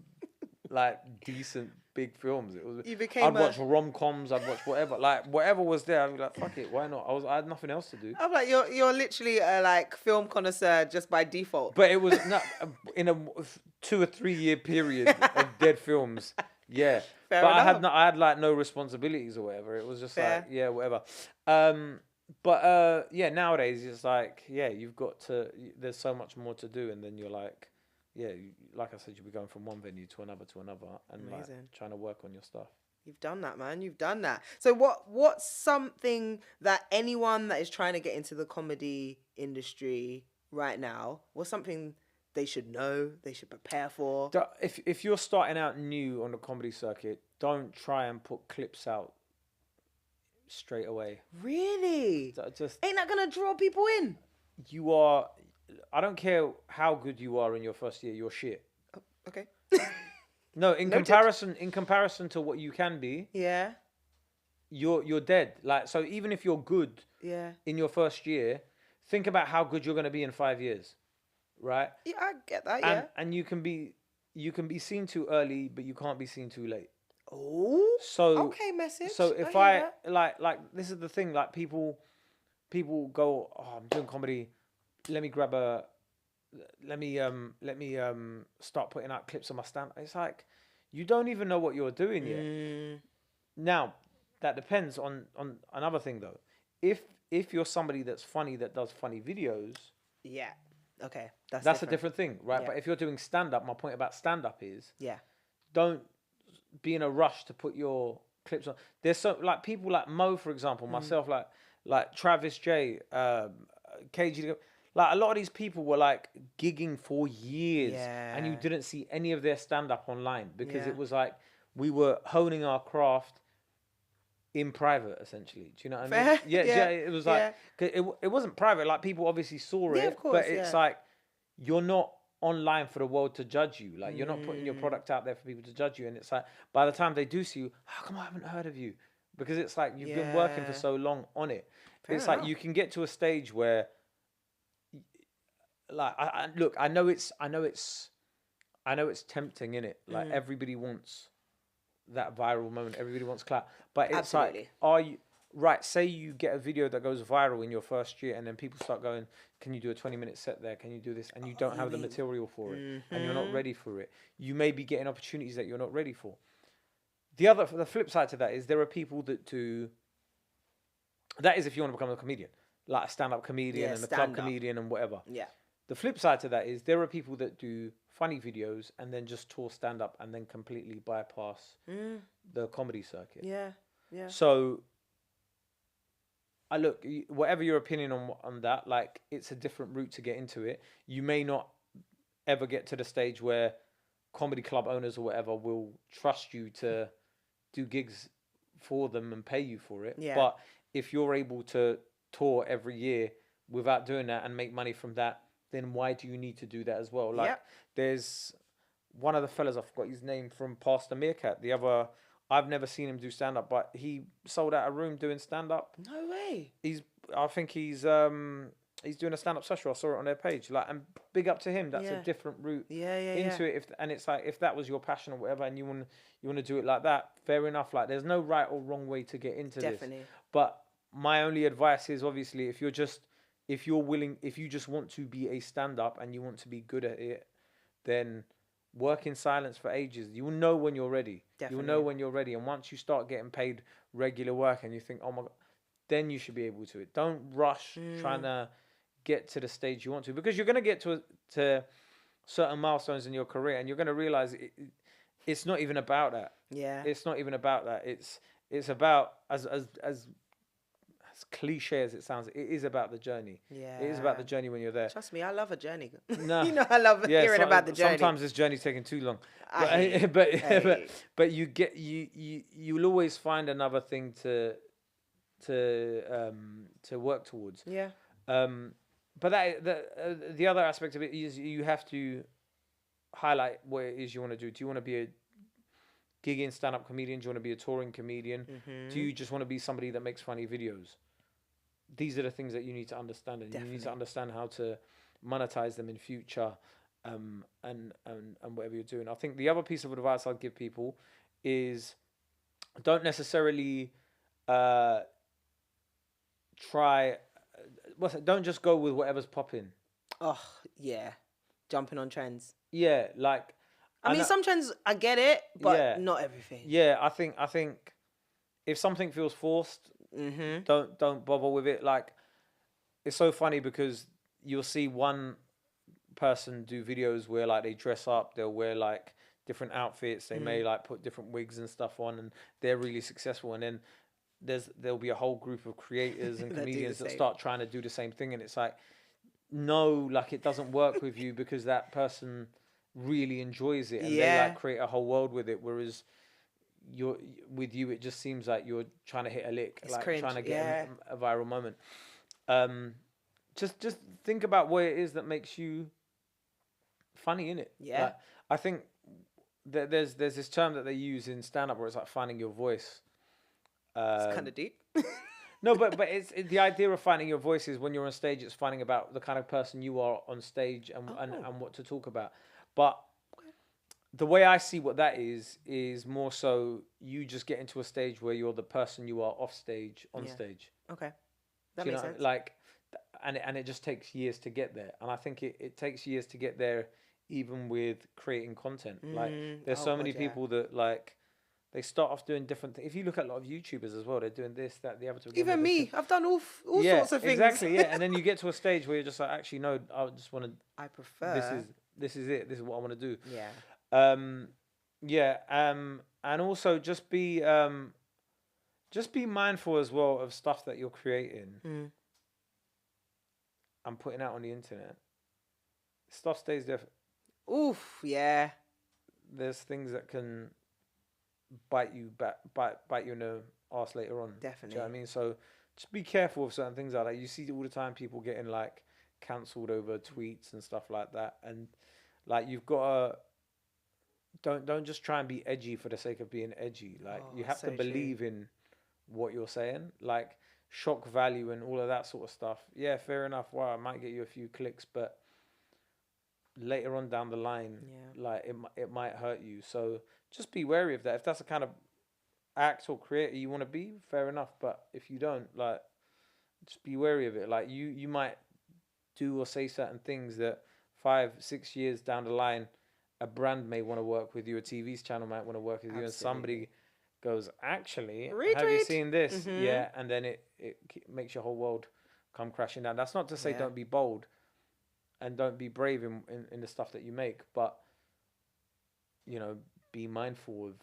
like decent big films. It was. I'd watch rom-coms, I'd watch whatever was there. I'd be like, fuck it, why not? I had nothing else to do. I'm like, you're literally a like film connoisseur just by default. But it was not in a 2 or 3 year period of dead films. Yeah. Fair but enough. I had like no responsibilities or whatever. It was just like, yeah, whatever. Yeah, nowadays it's like, yeah, there's so much more to do, and then you're like, yeah, like I said, you'll be going from one venue to another, and like trying to work on your stuff. You've done that, man. You've done that. So what's something that anyone that is trying to get into the comedy industry right now, what's something they should know, they should prepare for? If you're starting out new on the comedy circuit, don't try and put clips out straight away. Really? Just ain't that gonna draw people in? I don't care how good you are in your first year, you're shit. Oh, okay. No, in comparison to what you can be, yeah, you're dead. Like, so even if you're good, in your first year, think about how good you're gonna be in 5 years. Right? Yeah, I get that, yeah. And you can be seen too early, but you can't be seen too late. Oh. So okay, message. So if I like this is the thing, like people go, oh, I'm doing comedy, let me start putting out clips on my stand. It's like you don't even know what you're doing yet. Now, that depends on another thing though. If you're somebody that's funny that does funny videos, yeah. Okay, that's a different thing, right? Yeah. But if you're doing stand-up, my point about stand-up is, don't be in a rush to put your clips on. There's so like people like Mo, for example, myself, like Travis J, KG, like a lot of these people were like gigging for years, and you didn't see any of their stand-up online because it was like we were honing our craft in private, essentially. Do you know what I mean? Yeah. It was like it wasn't private. Like people obviously saw it, of course, but it's like you're not online for the world to judge you. Like you're not putting your product out there for people to judge you. And it's like by the time they do see you, how come I haven't heard of you? Because it's like you've been working for so long on it. Fair enough. Like you can get to a stage where, like, I know it's tempting, innit? Like everybody wants that viral moment, everybody wants clap, but it's like, are you right? Say you get a video that goes viral in your first year, and then people start going, can you do a 20-minute set there, can you do this, and you don't have the material for it, and you're not ready for it. You may be getting opportunities that you're not ready for. The flip side to that is there are people that do That is if you want to become a comedian, like a stand-up comedian and a club comedian and whatever. Yeah. The flip side to that is there are people that do funny videos and then just tour stand-up and then completely bypass the comedy circuit. Yeah. Yeah. So, look, whatever your opinion on that, like, it's a different route to get into it. You may not ever get to the stage where comedy club owners or whatever will trust you to do gigs for them and pay you for it. Yeah. But if you're able to tour every year without doing that and make money from that, then why do you need to do that as well? Like, there's one of the fellas, I forgot his name, from Pastor Meerkat. I've never seen him do stand up, but he sold out a room doing stand up. No way. I think he's doing a stand up session. I saw it on their page. Like, and big up to him. That's a different route into it. And it's like, if that was your passion or whatever, and you want to do it like that, fair enough. Like, there's no right or wrong way to get into this. But my only advice is, obviously, if you just want to be a stand up and you want to be good at it, then work in silence for ages. You will know when you're ready. You'll know when you're ready. And once you start getting paid regular work and you think, oh my God, then you should be able to. Don't rush trying to get to the stage you want to, because you're going to get to certain milestones in your career and you're going to realize it's not even about that. Yeah. It's not even about that. It's about, as cliche as it sounds, it is about the journey. Yeah. It is about the journey when you're there. Trust me, I love a journey. No. You know, I love hearing about the journey. Sometimes this journey's taking too long. But you'll always find another thing to work towards. Yeah. But the other aspect of it is you have to highlight what it is you want to do. Do you want to be a gigging stand-up comedian? Do you want to be a touring comedian? Mm-hmm. Do you just want to be somebody that makes funny videos? These are the things that you need to understand, and you need to understand how to monetize them in future, and whatever you're doing. I think the other piece of advice I'd give people is don't necessarily don't just go with whatever's popping. Oh yeah, jumping on trends. Yeah, like, I mean, some trends I get it, but not everything. Yeah, I think if something feels forced, don't bother with it. Like, it's so funny because you'll see one person do videos where, like, they dress up, they'll wear like different outfits, they may like put different wigs and stuff on, and they're really successful. And then there'll be a whole group of creators and comedians that start trying to do the same thing, and it's like, no, like, it doesn't work with you because that person really enjoys it and they like create a whole world with it, whereas with you it just seems like you're trying to hit a lick. It's like cringe. Trying to get a viral moment. Just think about what it is that makes you funny, innit? Like, I think that there's this term that they use in stand-up where it's like finding your voice. It's kind of deep. No, but it's the idea of finding your voice is when you're on stage, it's finding about the kind of person you are on stage and what to talk about. But the way I see what that is more so you just get into a stage where you're the person you are off stage, on stage. Okay. That makes sense. Like, and it just takes years to get there. And I think it takes years to get there even with creating content. Like, there's so many people that, like, they start off doing different things. If you look at a lot of YouTubers as well, they're doing this, that, the other. Even me, I've done all sorts of things. Exactly, yeah. And then you get to a stage where you're just like, actually, no, I just want to. I prefer. This is it. This is what I want to do. Yeah. And also just be mindful as well of stuff that you're creating and putting out on the internet. Stuff stays there. Oof, yeah. There's things that can bite you in the arse later on. Definitely. Do you know what I mean? So just be careful of certain things like that. You see all the time people getting like cancelled over tweets and stuff like that, and like you've got to don't just try and be edgy for the sake of being edgy. Like, you have to believe in what you're saying. Like, shock value and all of that sort of stuff. Yeah, fair enough. Wow, it might get you a few clicks, but later on down the line, like it might hurt you. So just be wary of that. If that's the kind of act or creator you want to be, fair enough. But if you don't, like, just be wary of it. Like, you might do or say certain things that 5-6 years down the line, a brand may want to work with you, a TV channel might want to work with you, and somebody goes, actually, have you Retweet. seen this? Yeah, and then it makes your whole world come crashing down. That's not to say don't be bold and don't be brave in the stuff that you make, but be mindful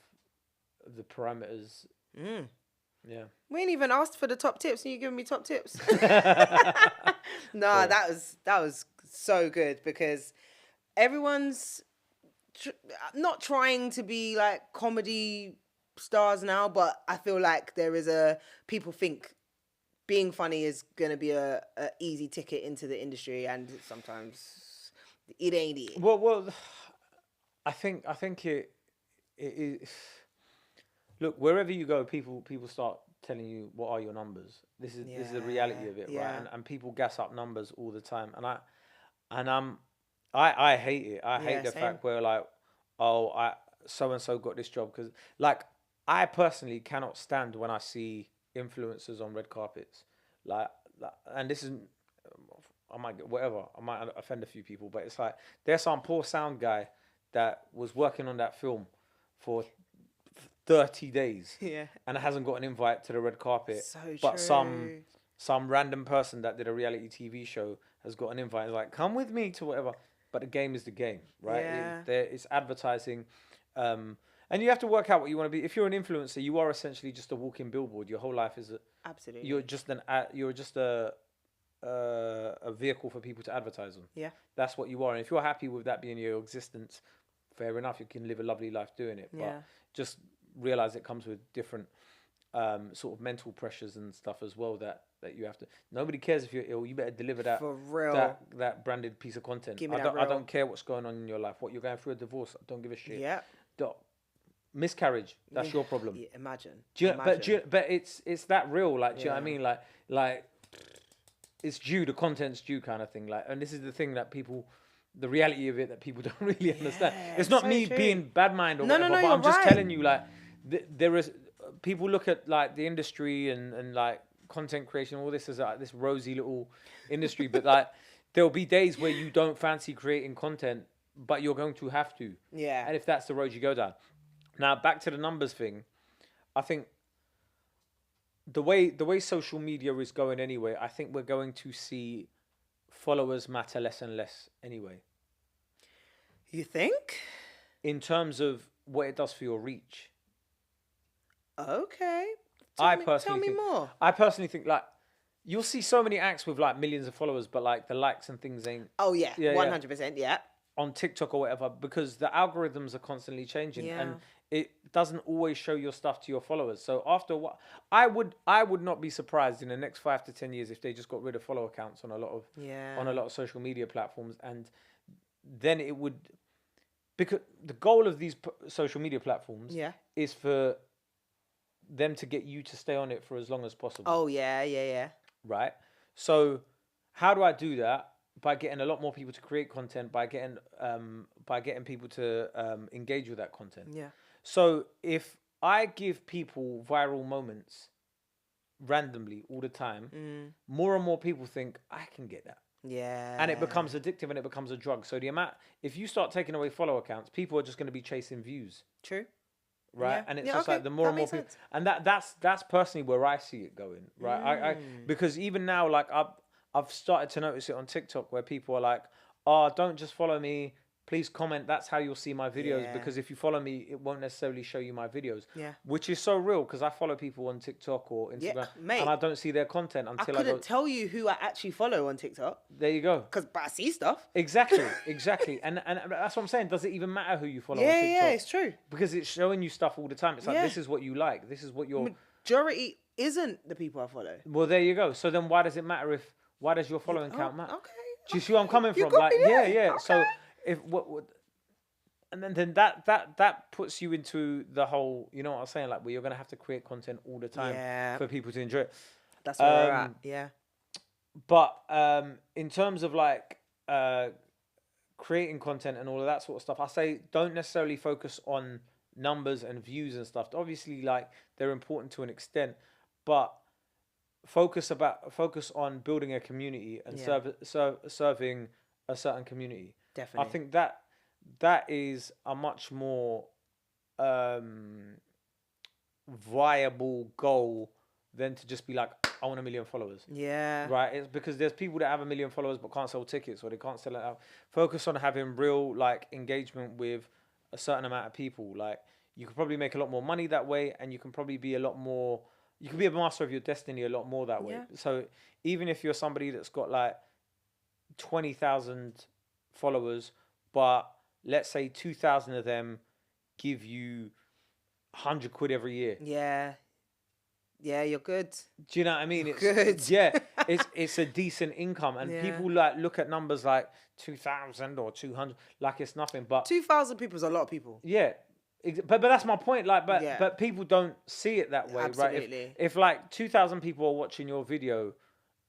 of the parameters. Yeah. We ain't even asked for the top tips, and you giving me top tips. Cool. that was so good, because everyone's not trying to be like comedy stars now, but I feel like there is people think being funny is gonna be a easy ticket into the industry, and sometimes it ain't it. Well, I think it is. Look, wherever you go, people start telling you what are your numbers. This is the reality of it, right? And people gas up numbers all the time, and I hate it. I hate the fact where like, oh, so and so got this job, because like I personally cannot stand when I see influencers on red carpets, like, and this is, I might get whatever, I might offend a few people, but it's like there's some poor sound guy that was working on that film for 30 days and hasn't got an invite to the red carpet, but true. some random person that did a reality TV show has got an invite. It's like, come with me to whatever. But the game is the game, right? It's advertising, and you have to work out what you want to be. If you're an influencer, you are essentially just a walking billboard. Your whole life is absolutely. You're just a vehicle for people to advertise on. Yeah, that's what you are. And if you're happy with that being your existence, fair enough. You can live a lovely life doing it. But just realize it comes with different sort of mental pressures and stuff as well that you have to. Nobody cares if you're ill. You better deliver that for real. That branded piece of content. Give me I don't care what's going on in your life. What you're going through a divorce, I don't give a shit. Yeah. Miscarriage, that's your problem. Yeah, imagine. But it's that real. Like, do you know what I mean? Like it's due. The content's due, kind of thing. Like, and this is the thing that people. The reality of it that people don't really understand. It's not me being bad mind or whatever, but I'm just telling you, like, there is people look at like the industry and like content creation, all this is like this rosy little industry, but like there'll be days where you don't fancy creating content, but you're going to have to. Yeah. And if that's the road you go down. Now back to the numbers thing, I think the way social media is going anyway, I think we're going to see followers matter less and less anyway. You think? In terms of what it does for your reach. Okay. Tell me more. I personally think like you'll see so many acts with like millions of followers, but like the likes and things ain't. Oh yeah, 100%. Yeah. On TikTok or whatever, because the algorithms are constantly changing, and it doesn't always show your stuff to your followers. So after what, I would not be surprised in the next 5 to 10 years if they just got rid of follow accounts on a lot of social media platforms, and then it would, because the goal of these social media platforms is for them to get you to stay on it for as long as possible. Oh yeah. Right. So how do I do that? By getting a lot more people to create content, by getting people to engage with that content. Yeah. So if I give people viral moments randomly all the time, more and more people think I can get that. Yeah. And it becomes addictive and it becomes a drug. So if you start taking away follow accounts, people are just going to be chasing views. True. Right. Yeah. And it's just like the more and more people, and that's personally where I see it going. Right. I because even now, like I've started to notice it on TikTok where people are like, oh, don't just follow me. Please comment. That's how you'll see my videos. Because if you follow me, it won't necessarily show you my videos. Yeah. Which is so real because I follow people on TikTok or Instagram and I don't see their content until I couldn't tell you who I actually follow on TikTok. There you go. But I see stuff. Exactly. And that's what I'm saying. Does it even matter who you follow on TikTok? Yeah, it's true. Because it's showing you stuff all the time. It's like, this is what you like. This is what your... Majority isn't the people I follow. Well, there you go. So then why does it matter if... Why does your following count matter? Okay. Do you see where I'm coming from? Like, yeah. Okay. So if and then that puts you into the whole, you know what I'm saying? Like, where you're gonna have to create content all the time for people to enjoy it. That's where we're at. Yeah. But in terms of like creating content and all of that sort of stuff, I say don't necessarily focus on numbers and views and stuff. Obviously, like they're important to an extent, but focus on building a community and serving a certain community. Definitely. I think that is a much more viable goal than to just be like, I want 1 million followers. Yeah. Right? It's because there's people that have 1 million followers but can't sell tickets, or they can't sell it out. Focus on having real like engagement with a certain amount of people. Like, you could probably make a lot more money that way, and you can probably be a lot more, you can be a master of your destiny a lot more that way. Yeah. So even if you're somebody that's got like 20,000 followers, but let's say 2,000 of them give you 100 quid every year. Yeah. Yeah, you're good. Do you know what I mean? It's Good. Yeah, it's a decent income, and Yeah. people like look at numbers like 2,000 or 200 like it's nothing. But 2,000 people is a lot of people. yeah, but that's my point. Like, Yeah. but people don't see it that way, right? Absolutely. If like 2,000 people are watching your video,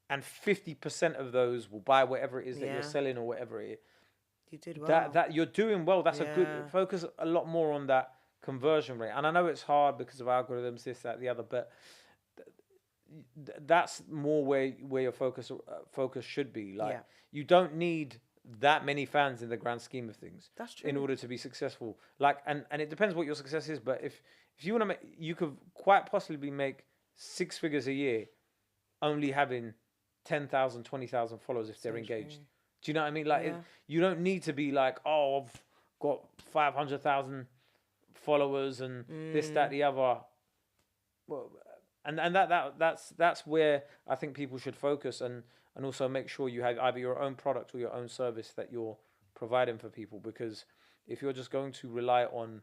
and 50% of those will buy whatever it is that Yeah. you're selling or whatever it is, You did well. that you're doing well. That's a Yeah. good focus. A lot more on that conversion rate. And I know it's hard because of algorithms, this, that, the other, but that's more where your focus should be. Like, Yeah. you don't need that many fans in the grand scheme of things. That's true. In order to be successful. Like, and it depends what your success is, but if you want to make, you could quite possibly make 6 figures a year only having 10,000, 20,000 followers if they're engaged. true. Do you know what I mean? Like, Yeah. you don't need to be like, oh, I've got 500,000 followers and this, that, the other. Well, and that's where I think people should focus, and also make sure you have either your own product or your own service that you're providing for people. Because if you're just going to rely on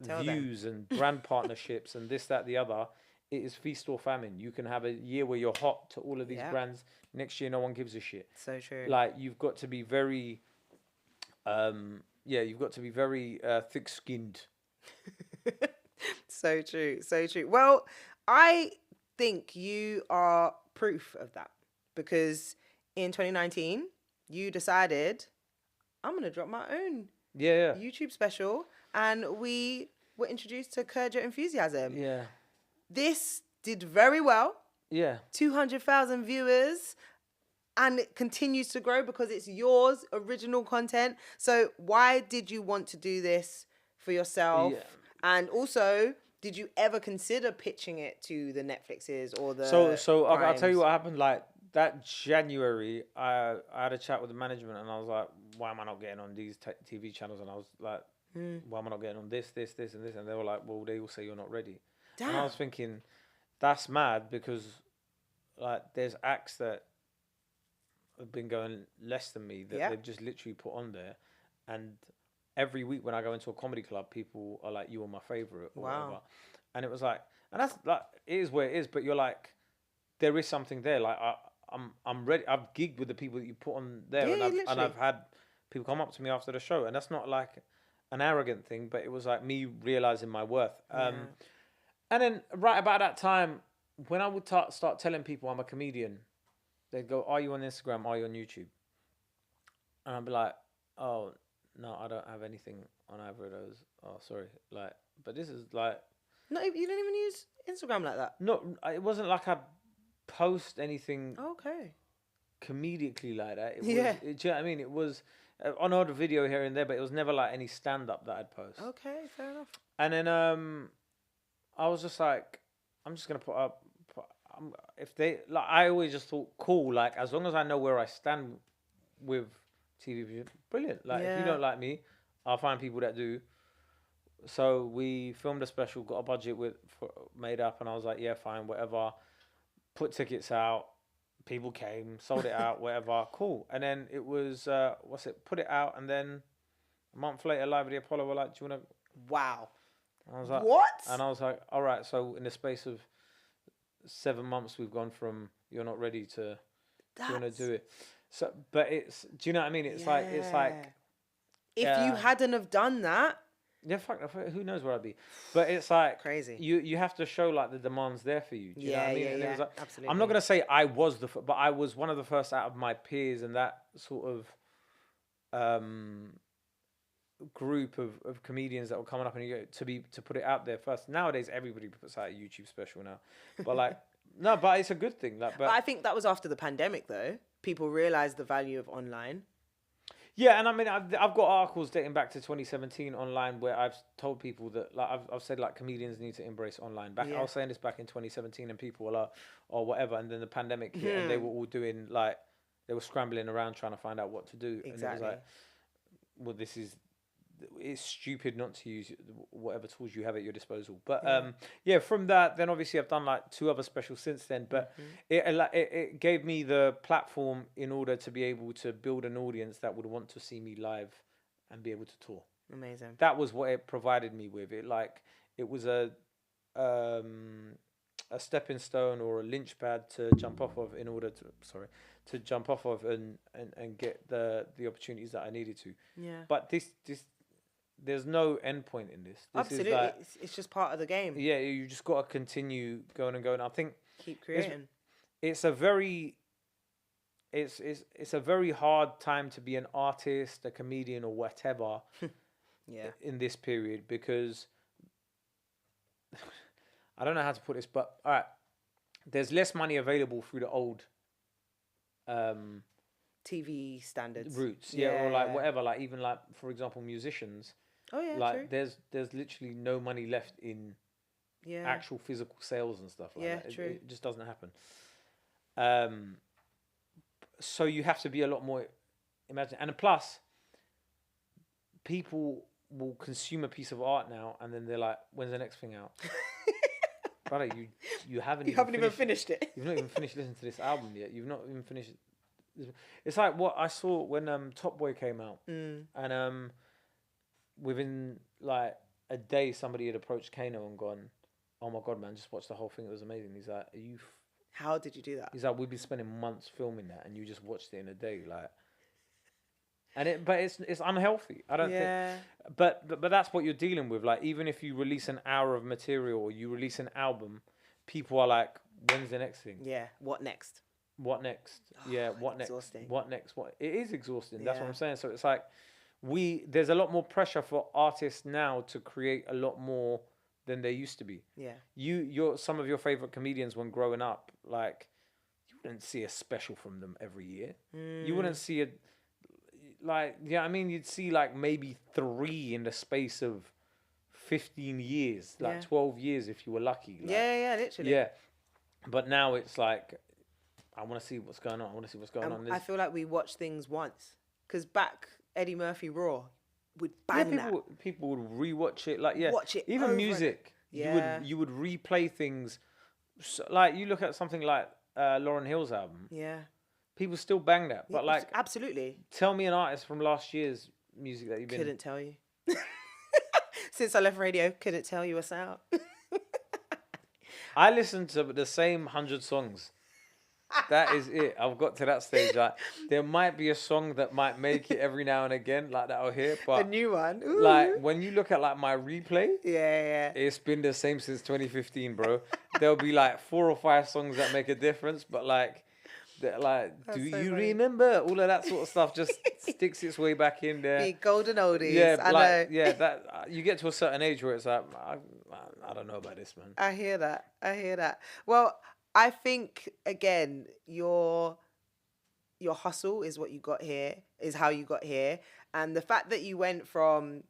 Tell views and brand partnerships and this, that, the other, it is feast or famine. You can have a year where you're hot to all of these Yeah. brands. Next year, no one gives a shit. So true. Like, you've got to be very, thick-skinned. So true. So true. Well, I think you are proof of that, because in 2019, you decided, I'm going to drop my own Yeah. YouTube special, and we were introduced to Curd Your Enthusiasm. Yeah. This did very well. Yeah. 200,000 viewers, and it continues to grow because it's yours, original content. So why did you want to do this for yourself? Yeah. And also, did you ever consider pitching it to the Netflixes or the So I'll tell Primes? you what happened. Like, that January, I had a chat with the management, and I was like, why am I not getting on these TV channels? And I was like, why am I not getting on this, and this? And they were like, well, they all say you're not ready. And I Damn. was thinking, that's mad, because like, there's acts that have been going less than me that Yeah. they've just literally put on there, and every week when I go into a comedy club, people are like, you are my favorite or Wow. whatever. And it was like, and that's like, it is where it is, but you're like, there is something there. Like, I'm ready. I've gigged with the people that you put on there, Yeah, and literally. I've had people come up to me after the show, and that's not like an arrogant thing, but it was like me realizing my worth. And then right about that time, when I would start telling people I'm a comedian, they'd go, are you on Instagram? Are you on YouTube? And I'd be like, oh, no, I don't have anything on either of those. Oh, sorry. Like, but this is like, No, you don't even use Instagram like that. no, it wasn't like I'd post anything Okay. comedically like that. It Yeah. was, do you know what I mean? It was on odd video here and there, but it was never like any stand-up that I'd post. Okay, fair enough. And then I was just like, I'm just gonna put up. If they like, I always just thought, cool. Like, as long as I know where I stand with TV, brilliant. Like, if Yeah. you don't like me, I'll find people that do. So we filmed a special, got a budget made up, and I was like, yeah, fine, whatever. Put tickets out. People came, sold it out, whatever, cool. And then it was put it out, and then a month later, Live at the Apollo were like, do you want to? Wow. And I was like, What? And I was like, all right. So in the space of 7 months, we've gone from you're not ready to do you want to do it. So, but it's, do you know what I mean? It's like if you hadn't have done that, yeah, fuck, who knows where I'd be? But it's like Crazy. You have to show like the demands there for you. Do you know what I mean? And it was like, absolutely. I'm not gonna say I was but I was one of the first out of my peers and that sort of group of comedians that were coming up and to put it out there first. Nowadays, everybody puts out a YouTube special now, but like no, but it's a good thing. Like, But I think that was after the pandemic, though. People realized the value of online. Yeah, and I mean, I've got articles dating back to 2017 online where I've told people that, like, I've said, like, comedians need to embrace online. I was saying this back in 2017, and people were like, or whatever, and then the pandemic hit, and they were all doing, like, they were scrambling around trying to find out what to do. Exactly. And it was like, well, it's stupid not to use whatever tools you have at your disposal. But from that, then obviously I've done like 2 other specials since then. But it gave me the platform in order to be able to build an audience that would want to see me live and be able to tour. Amazing. That was what it provided me with. It was a stepping stone or a lynch pad to jump off of in order to jump off of and get the opportunities that I needed to. Yeah. But this there's no end point in this. Absolutely. It's just part of the game. Yeah, you just got to continue going and going. I think keep creating. It's a very hard time to be an artist, a comedian, or whatever. In this period, because I don't know how to put this, but all right, there's less money available through the old TV standards routes, or like whatever, like even like, for example, musicians. Oh yeah, like true. there's literally no money left in actual physical sales and stuff like that. True. It just doesn't happen. So you have to be a lot more and plus people will consume a piece of art now and then they're like, when's the next thing out? Brother, you haven't even finished it. You've not even finished listening to this album yet. You've not even finished. It's like what I saw when Top Boy came out, and within like a day, somebody had approached Kano and gone, "Oh my god, man, just watch the whole thing. It was amazing." He's like, "Are you? How did you do that?" He's like, "We've been spending months filming that, and you just watched it in a day, like." But it's unhealthy. I don't think. But that's what you're dealing with. Like, even if you release an hour of material or you release an album, people are like, "When's the next thing?" Yeah. What next? What next? Yeah. What next? Exhausting. What next? What? It is exhausting. That's what I'm saying. So it's like there's a lot more pressure for artists now to create a lot more than there used to be. Yeah. Some of your favorite comedians when growing up, like, you wouldn't see a special from them every year. You wouldn't see I mean, you'd see like maybe 3 in the space of 15 years, like 12 years if you were lucky. Like, literally. Yeah. But now it's like, I want to see what's going on. I want to see what's going on. I feel like we watch things once. Because back, Eddie Murphy Raw would bang that. People would rewatch it. Like, watch it even over music. You would replay things. So, like, you look at something like Lauryn Hill's album. Yeah. People still bang that. But like, absolutely. Tell me an artist from last year's music that you've been... Couldn't tell you. Since I left radio, couldn't tell you what's out. I listened to the same 100 songs. That is it. I've got to that stage. Like, there might be a song that might make it every now and again, like that I'll hear. But a new one. Ooh. Like, when you look at like my replay, yeah, it's been the same since 2015, bro. There'll be like 4 or 5 songs that make a difference, but like, do you remember? All of that sort of stuff just sticks its way back in there. The golden oldies. Yeah, I know. Yeah, that you get to a certain age where it's like, I don't know about this, man. I hear that. Well, I think again, your hustle is what you got here, is how you got here, and the fact that you went from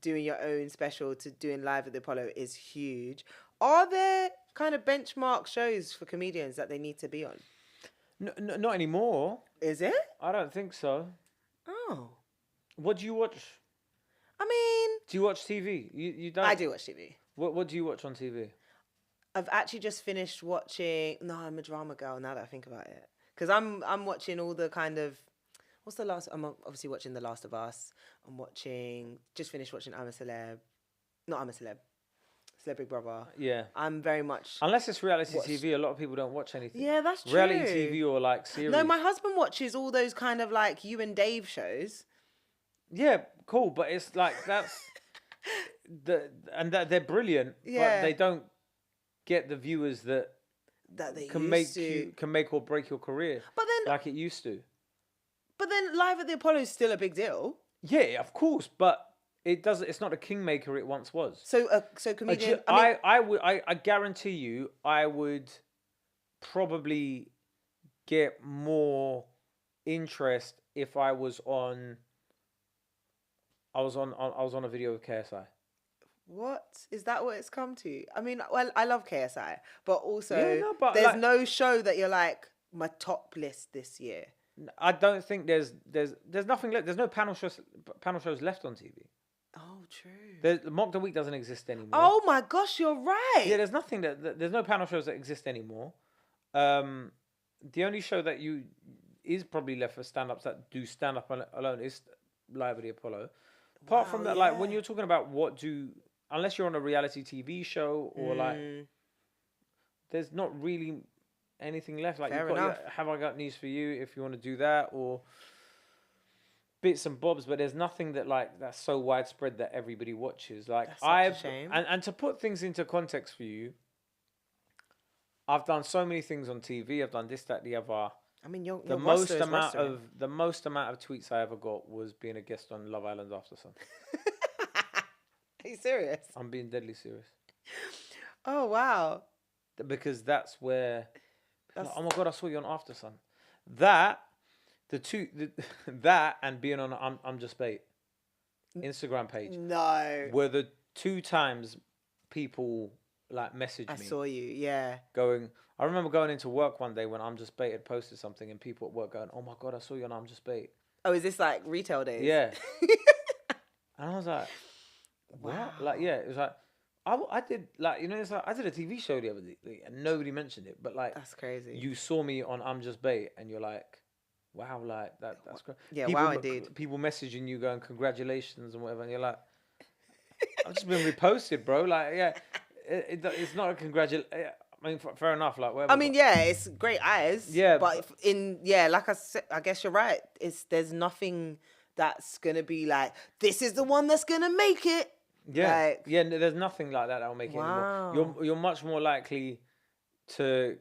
doing your own special to doing live at the Apollo is huge. Are there kind of benchmark shows for comedians that they need to be on? No, not anymore. Is it? I don't think so. Oh. What do you watch? I mean... Do you watch TV? You don't? I do watch TV. What do you watch on TV? I've actually just finished watching... No, I'm a drama girl now that I think about it. Because I'm watching all the kind of... What's the last... I'm obviously watching The Last of Us. Just finished watching I'm a Celeb. Not I'm a Celeb. Celebrity Brother. Yeah. I'm very much... Unless it's reality TV, a lot of people don't watch anything. Yeah, that's true. Reality TV or like series. No, my husband watches all those kind of like You and Dave shows. Yeah, cool, but it's like that's... they're brilliant, but they don't get the viewers that they can make or break your career. But then, like it used to. But then Live at the Apollo is still a big deal. Yeah, of course, but it's not a kingmaker it once was. So comedian. I guarantee you, I would probably get more interest if I was on I was on a video with KSI. What is that? What it's come to? I mean, well, I love KSI, but also Yeah, no, but there's like, no show that you're like my top list this year. I don't think there's nothing left. There's no panel shows left on TV. Oh, true. Mock the Week doesn't exist anymore. Oh my gosh, you're right. Yeah, there's nothing there's no panel shows that exist anymore. The only show that is probably left for stand-ups that do stand up alone is Live at the Apollo. Apart from that, like when you're talking about unless you're on a reality TV show or like, there's not really anything left. Like Fair you've got enough. Have I Got News for You if you want to do that, or bits and bobs, but there's nothing that's so widespread that everybody watches. Like That's such a shame. And to put things into context for you, I've done so many things on TV. I've done this, that, the other. I mean, your The most amount of tweets I ever got was being a guest on Love Island After Sun. Are you serious? I'm being deadly serious. Oh wow. Because that's where, like, oh my God, I saw you on After Sun. That and being on I'm Just Bait Instagram page No. were the 2 times people like messaged me. I saw you. Yeah. I remember going into work one day when I'm Just Bait had posted something and people at work going, oh my God, I saw you on I'm Just Bait. Oh, is this like retail days? Yeah. And I was like, what? Wow. Like, yeah, it was like, I did, like, you know, it's like, I did a TV show the other day and nobody mentioned it, but like, That's crazy. you saw me on I'm Just Bait and you're like, wow, like, that's great. Yeah, wow, indeed. People messaging you going, congratulations and whatever, and you're like, I've just been reposted, bro. Like, yeah, it's not a congratulation. I mean, fair enough, like, whatever. I mean, yeah, it's great eyes. Yeah, but like I said, I guess you're right. There's nothing that's gonna be like, this is the one that's gonna make it. Yeah, Like, yeah. There's nothing like that will make it anymore. You're much more likely to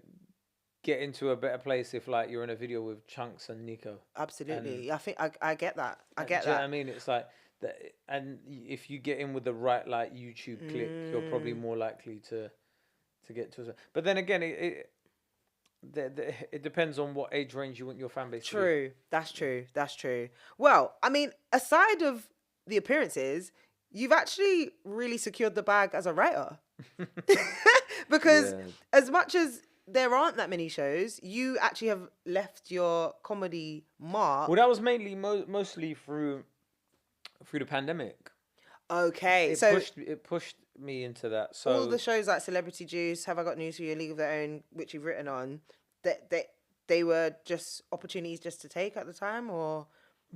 get into a better place if like you're in a video with Chunks and Nico. Absolutely. I think I get that. I get do you know that. what I mean? It's like that, and if you get in with the right like YouTube click, you're probably more likely to get to. But then again, it depends on what age range you want your fan base to be. True. That's true. That's true. Well, I mean, aside of the appearances, you've actually really secured the bag as a writer. Because as much as there aren't that many shows, you actually have left your comedy mark. Well, that was mainly mostly through the pandemic. Okay, It pushed me into that. So all the shows like Celebrity Juice, Have I Got News for You, League of Their Own, which you've written on, they were just opportunities just to take at the time, or?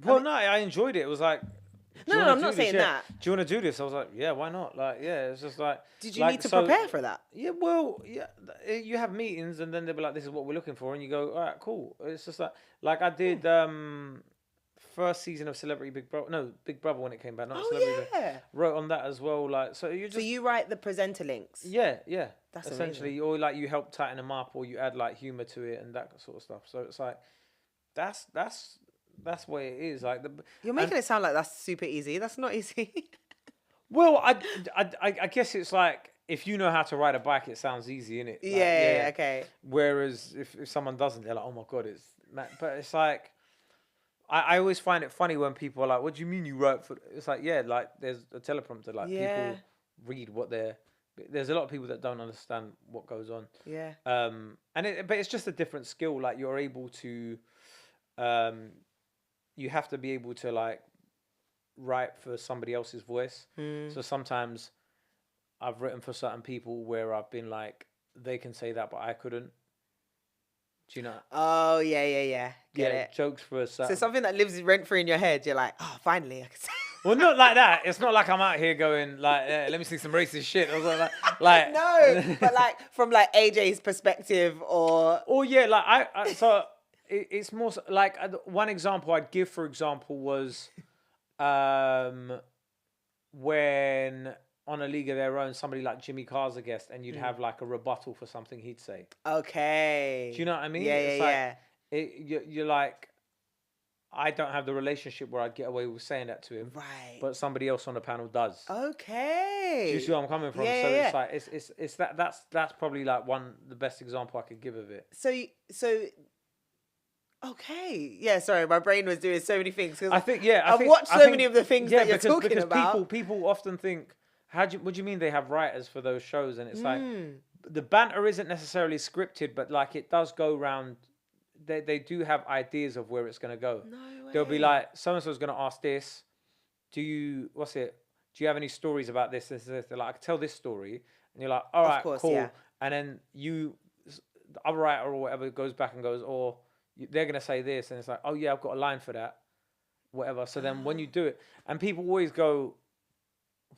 Well, no, I enjoyed it. It was like, No, I'm not saying that. Do you want to do this? I was like, yeah, why not? Like, yeah, it's just like. Did you need to prepare for that? Yeah, well, yeah, you have meetings and then they'll be like, this is what we're looking for, and you go, all right, cool. It's just like I did first season of Celebrity Big Brother. No, Big Brother when it came back. Not Celebrity. Yeah. Wrote on that as well. Like, so you write the presenter links. Yeah. That's essentially, amazing. or like you help tighten them up, or you add like humor to it and that sort of stuff. So it's like, that's what it is. Like You're making it sound like that's super easy. That's not easy. Well, I guess it's like, if you know how to ride a bike, it sounds easy, innit? Like, yeah, okay. Whereas if someone doesn't, they're like, oh my God, it's mad. But it's like, I always find it funny when people are like, what do you mean you wrote for... It's like, yeah, like there's a teleprompter, like people read what there's a lot of people that don't understand what goes on. Yeah. But it's just a different skill. Like you're able to, you have to be able to like write for somebody else's voice. So sometimes I've written for certain people where I've been like, they can say that, but I couldn't. Do you know? Oh, yeah. Get it. Jokes for a certain... So something that lives rent-free in your head, you're like, oh, finally, I can say. Well, not like that. It's not like I'm out here going like, let me see some racist shit. I was like No, but like from like AJ's perspective, or... Oh, yeah, like so it's more so, like one example I'd give, for example, was when on A League of Their Own, somebody like Jimmy Carr's a guest, and you'd have like a rebuttal for something he'd say. Okay. Do you know what I mean? Yeah. You're like, I don't have the relationship where I'd get away with saying that to him, Right. but somebody else on the panel does. Okay. Do you see where I'm coming from? Yeah, It's like it's that's probably like the best example I could give of it. So Okay. Yeah, sorry, my brain was doing so many things. 'Cause I think, yeah, I've watched so many of the things that you're talking because about. people often think, what do you mean they have writers for those shows? And it's like Mm. the banter isn't necessarily scripted, but like it does go round. They do have ideas of where it's gonna go. No They'll be way. like, so and so's gonna ask this. Do you Do you have any stories about this? This. They're like, I can tell this story, and you're like, all right, course, cool. yeah. And then the other writer or whatever goes back and goes, they're gonna say this, and it's like, oh yeah, I've got a line for that, whatever. So then when you do it, and people always go,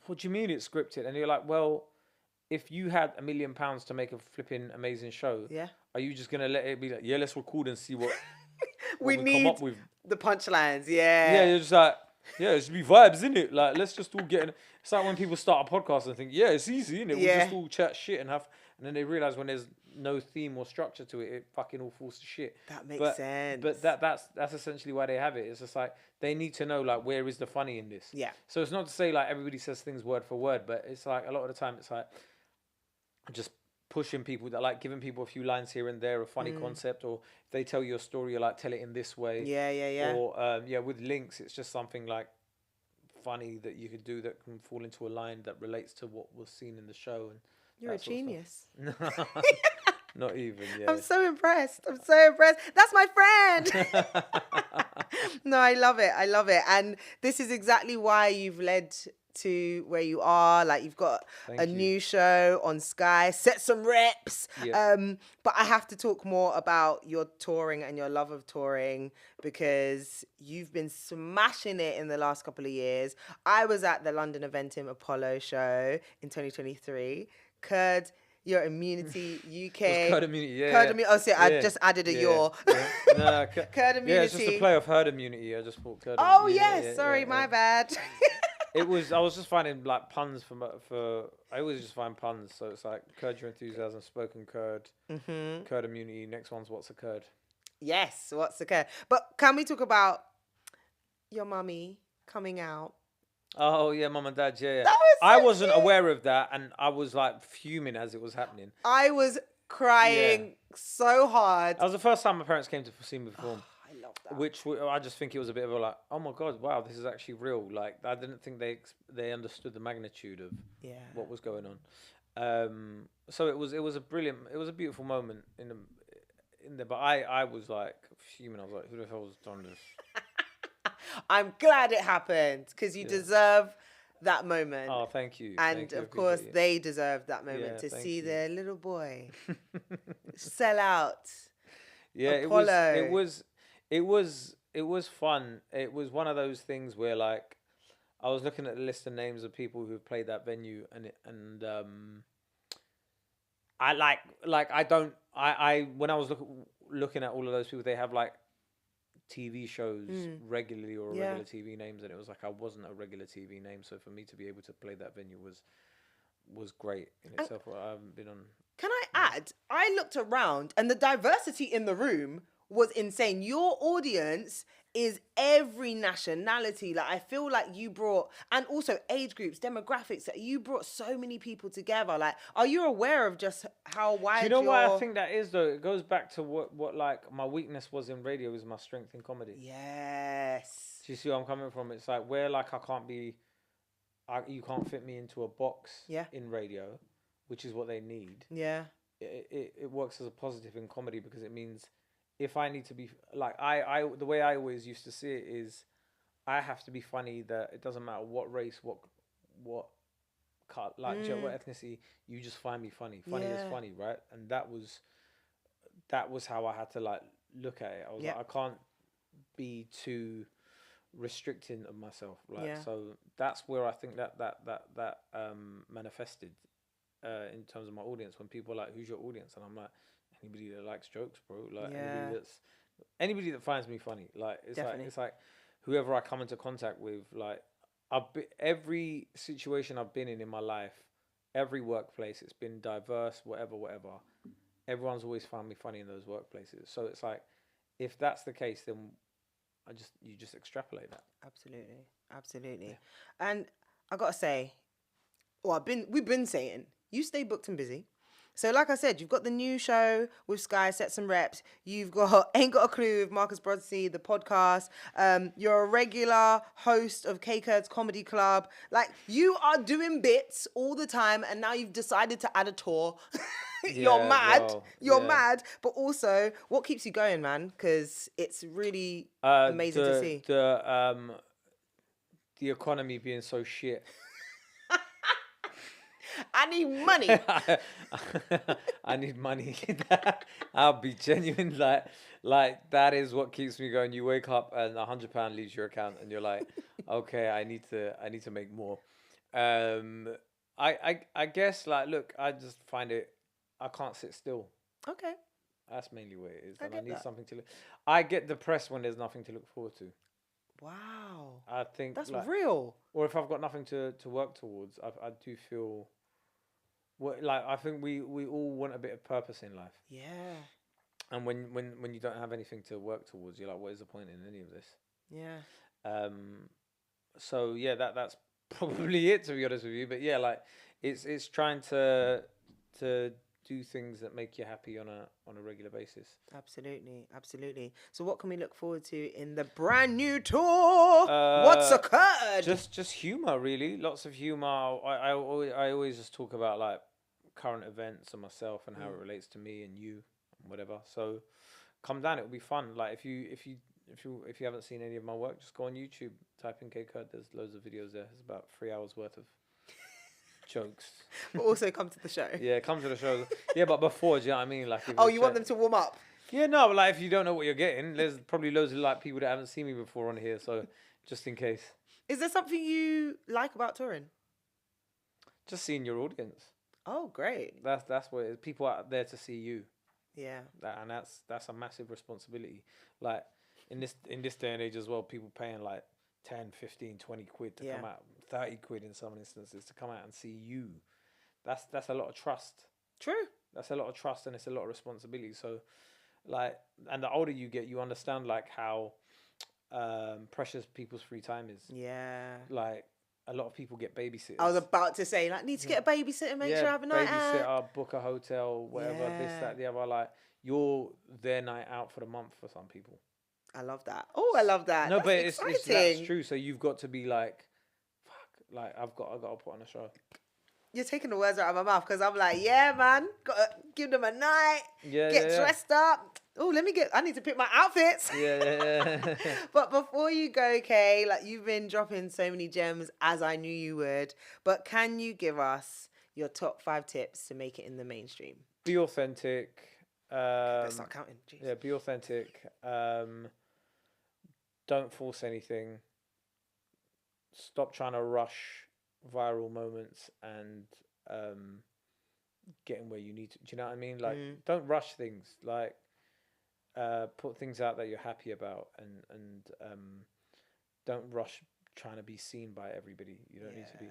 what do you mean it's scripted? And you're like, well, if you had £1 million to make a flipping amazing show, Yeah. are you just gonna let it be like, yeah, let's record and see what we we need come up with? the punchlines. Yeah. Yeah, you're just like, yeah, it should be vibes, innit? Like, let's just all get in. It's like when people start a podcast and think, yeah, it's easy, innit? We Yeah. just all chat shit and then they realize when there's no theme or structure to it, it fucking all falls to shit. That makes sense. But that's essentially why they have it. It's just like they need to know like where is the funny in this. Yeah. So it's not to say like everybody says things word for word, but it's like a lot of the time it's like just pushing people that like giving people a few lines here and there, a funny concept, or if they tell you a story, you like tell it in this way. Yeah. Or with links, it's just something like funny that you could do that can fall into a line that relates to what was seen in the show. And You're a genius. Not even. Yeah. I'm so impressed. That's my friend. No, I love it. And this is exactly why you've led to where you are. Like you've got a new show on Sky, set some reps. Yeah. But I have to talk more about your touring and your love of touring because you've been smashing it in the last couple of years. I was at the London Eventim Apollo show in 2023. Kurd, your Immunity UK. Kurd Immunity, yeah. Kurd Immunity. Oh, see, I just added a your. Yeah. No, Kurd Immunity. Yeah, it's just a play of Herd Immunity. I just thought Kurd. Oh, yes. Sorry, my bad. I was just finding like puns for. I always just find puns. So it's like Kurd Your Enthusiasm, Spoken Kurd, Kurd Immunity. Next one's What's a Kurd? Yes, What's a Kurd? But can we talk about your mummy coming out? Oh yeah, mum and dad. Yeah. That was so I wasn't cute. aware of that, and I was like fuming as it was happening. I was crying so hard. That was the first time my parents came to see me perform. I love that. Which I just think it was a bit of a like, oh my god, wow, this is actually real. Like I didn't think they understood the magnitude of what was going on. So it was a beautiful moment in there. But I was like fuming. I was like, who the hell has done this? I'm glad it happened because you deserve that moment. Oh, thank you. And of course, they deserve that moment to see their little boy sell out. Yeah, Apollo. It was fun. It was one of those things where like I was looking at the list of names of people who've played that venue, and I when I was looking at all of those people, they have like TV shows regularly or regular TV names, and it was like I wasn't a regular TV name, so for me to be able to play that venue was great in itself. I haven't been on. Can I add? I looked around, and the diversity in the room was insane. Your audience is every nationality. Like I feel like you brought, and also age groups, demographics. That you brought so many people together. Like, are you aware of just how wide? Do you know why I think that is though? It goes back to what like my weakness was in radio is my strength in comedy. Yes. Do you see where I'm coming from? It's like where like you can't fit me into a box. In radio, which is what they need. Yeah. It works as a positive in comedy because it means if I need to be like I the way I always used to see it is I have to be funny that it doesn't matter what race, what cut, like what ethnicity, you just find me funny. Funny is funny, right? And that was how I had to like look at it. I was like I can't be too restricting of myself. Like so that's where I think that manifested in terms of my audience when people are like, who's your audience? And I'm like, anybody that likes jokes, bro. Like anybody that finds me funny. Like it's like whoever I come into contact with. Like every situation I've been in my life, every workplace, it's been diverse, whatever. Everyone's always found me funny in those workplaces. So it's like, if that's the case, then you just extrapolate that. Absolutely. Yeah. And I gotta say, we've been saying, you stay booked and busy. So, like I said, you've got the new show with Sky, Set Some Reps. You've got Ain't Got a Clue with Marcus Brodsey, the podcast. You're a regular host of Kae Kurd's Comedy Club. Like, you are doing bits all the time, and now you've decided to add a tour. You're Yeah, mad. well, You're yeah. mad. But also, what keeps you going, man? Because it's really amazing to see. The economy being so shit. I need money. I need money. I'll be genuine. Like that is what keeps me going. You wake up and £100 leaves your account, and you're like, okay, I need to make more. I guess like, look, I just find it. I can't sit still. Okay. That's mainly what it is. I And I get need that. something to look. I get depressed when there's nothing to look forward to. Wow. I think That's like, real. or if I've got nothing to work towards, I do feel. Like I think we all want a bit of purpose in life. Yeah. And when you don't have anything to work towards, you're like, what is the point in any of this? Yeah. So yeah, that's probably it, to be honest with you. But yeah, like it's trying to do things that make you happy on a regular basis. Absolutely, absolutely. So what can we look forward to in the brand new tour? What's occurred? Just humor, really. Lots of humor. I always just talk about like current events and myself and how it relates to me and you and whatever. So come down, it'll be fun. Like if you haven't seen any of my work, just go on YouTube, type in Kae Kurd. There's loads of videos there. It's about 3 hours worth of jokes. But also come to the show. Yeah, come to the show. Yeah, but before, do you know what I mean? Like, Oh, you want them to warm up? Yeah, no, but like if you don't know what you're getting, there's probably loads of like people that haven't seen me before on here. So just in case. Is there something you like about touring? Just seeing your audience. Oh, great. That's what it is. People out there to see you. Yeah. And that's a massive responsibility. Like in this day and age as well, people paying like 10, 15, 20 quid to come out, 30 quid in some instances to come out and see you. That's a lot of trust. True. That's a lot of trust, and it's a lot of responsibility. So like, and the older you get, you understand like how precious people's free time is. Yeah. Like a lot of people get babysitters. I was about to say, like, need to get a babysitter, make sure I have a night out. Babysitter, book a hotel, whatever, this, that, the other. Like, you're their night out for the month for some people. I love that. Oh, I love that. No, that's but exciting. that's true. So you've got to be like, fuck, like I've got to put on a show. You're taking the words out of my mouth because I'm like, yeah, man, gotta give them a night, get dressed up. Oh, I need to pick my outfits. Yeah. But before you go, Kae, like you've been dropping so many gems as I knew you would. But can you give us your top 5 tips to make it in the mainstream? Be authentic. Let's start counting. Jeez. Yeah, be authentic. Don't force anything. Stop trying to rush viral moments and getting where you need to. Do you know what I mean? Like, don't rush things. Like, put things out that you're happy about, and don't rush trying to be seen by everybody. You don't need to be.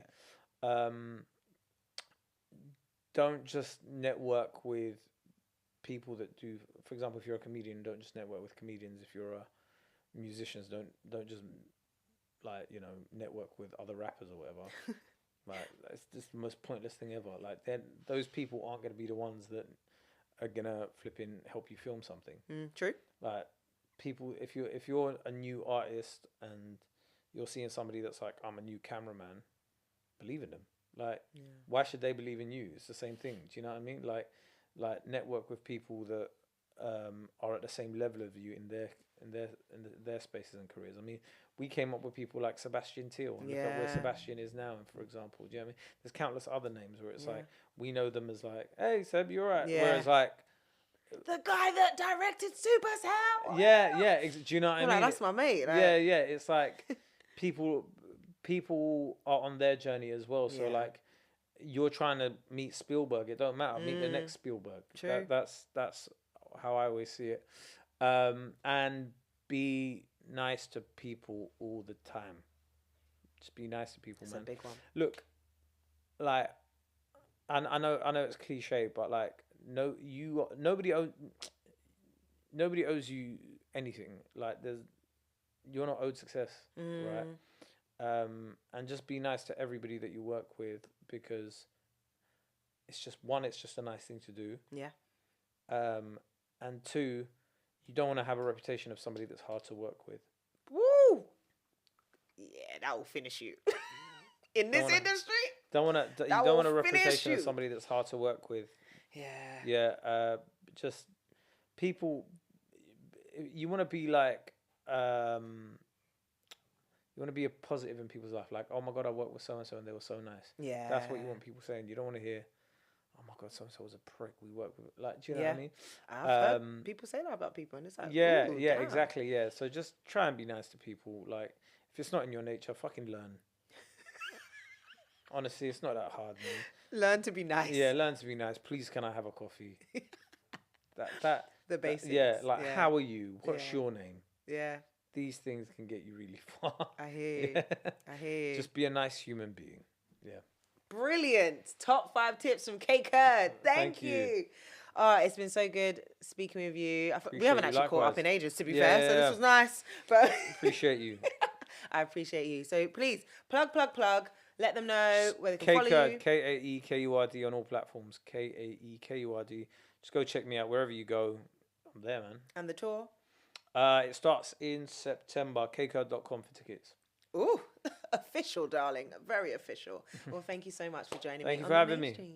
Don't just network with people that do. For example, if you're a comedian, don't just network with comedians. If you're a musicians, don't just like, you know, network with other rappers or whatever. Like, it's just the most pointless thing ever. Like, those people aren't going to be the ones that are gonna flipping help you film something. True. Like, people, if you're a new artist and you're seeing somebody that's like, I'm a new cameraman, believe in them. Like, why should they believe in you? It's the same thing. Do you know what I mean? Like network with people that are at the same level of you in their spaces and careers. I mean, we came up with people like Sebastian Teal, and look at where Sebastian is now. And for example, do you know what I mean? There's countless other names where it's like we know them as like, hey Seb, you're right. Whereas like the guy that directed Supercell. Do you know what I mean? That's my mate. Like. Yeah. It's like people are on their journey as well. So like, you're trying to meet Spielberg. It don't matter. Meet the next Spielberg. True. That's how I always see it. And be nice to people all the time. Just be nice to people, That's man. a big one. Look, like, and I know it's cliche, but like, nobody owes you anything. Like, you're not owed success, right? And just be nice to everybody that you work with, because it's just one, it's just a nice thing to do. Yeah. And two, you don't want to have a reputation of somebody that's hard to work with. Woo! Yeah, that will finish you. In this industry? You don't want a reputation of somebody that's hard to work with. Yeah. Yeah. Just people, you want to be like, you want to be a positive in people's life. Like, oh my God, I worked with so-and-so and they were so nice. Yeah. That's what you want people saying. You don't want to hear, oh my God, so-and-so was a prick. We worked with, like, do you know what I mean? I've heard people say that about people and it's like, yeah, ooh, yeah, damn. exactly. Yeah. So just try and be nice to people. Like, if it's not in your nature, fucking learn. Honestly, it's not that hard, man. Learn to be nice. Yeah, learn to be nice. Please, can I have a coffee? The basics. How are you? What's your name? Yeah. These things can get you really far. I hear you. I hear you. Just be a nice human being. Yeah. Brilliant. Top 5 tips from Kae Kurd. Thank you. It's been so good speaking with you. We haven't actually caught up in ages, to be fair, so this was nice. But appreciate you. I appreciate you. So please, plug. Let them know where they can follow you. Kae Kurd on all platforms. Kae Kurd. Just go check me out wherever you go. I'm there, man. And the tour? It starts in September. kaekurd.com for tickets. Ooh, official, darling. Very official. Well, thank you so much for joining me. Thank you for having me.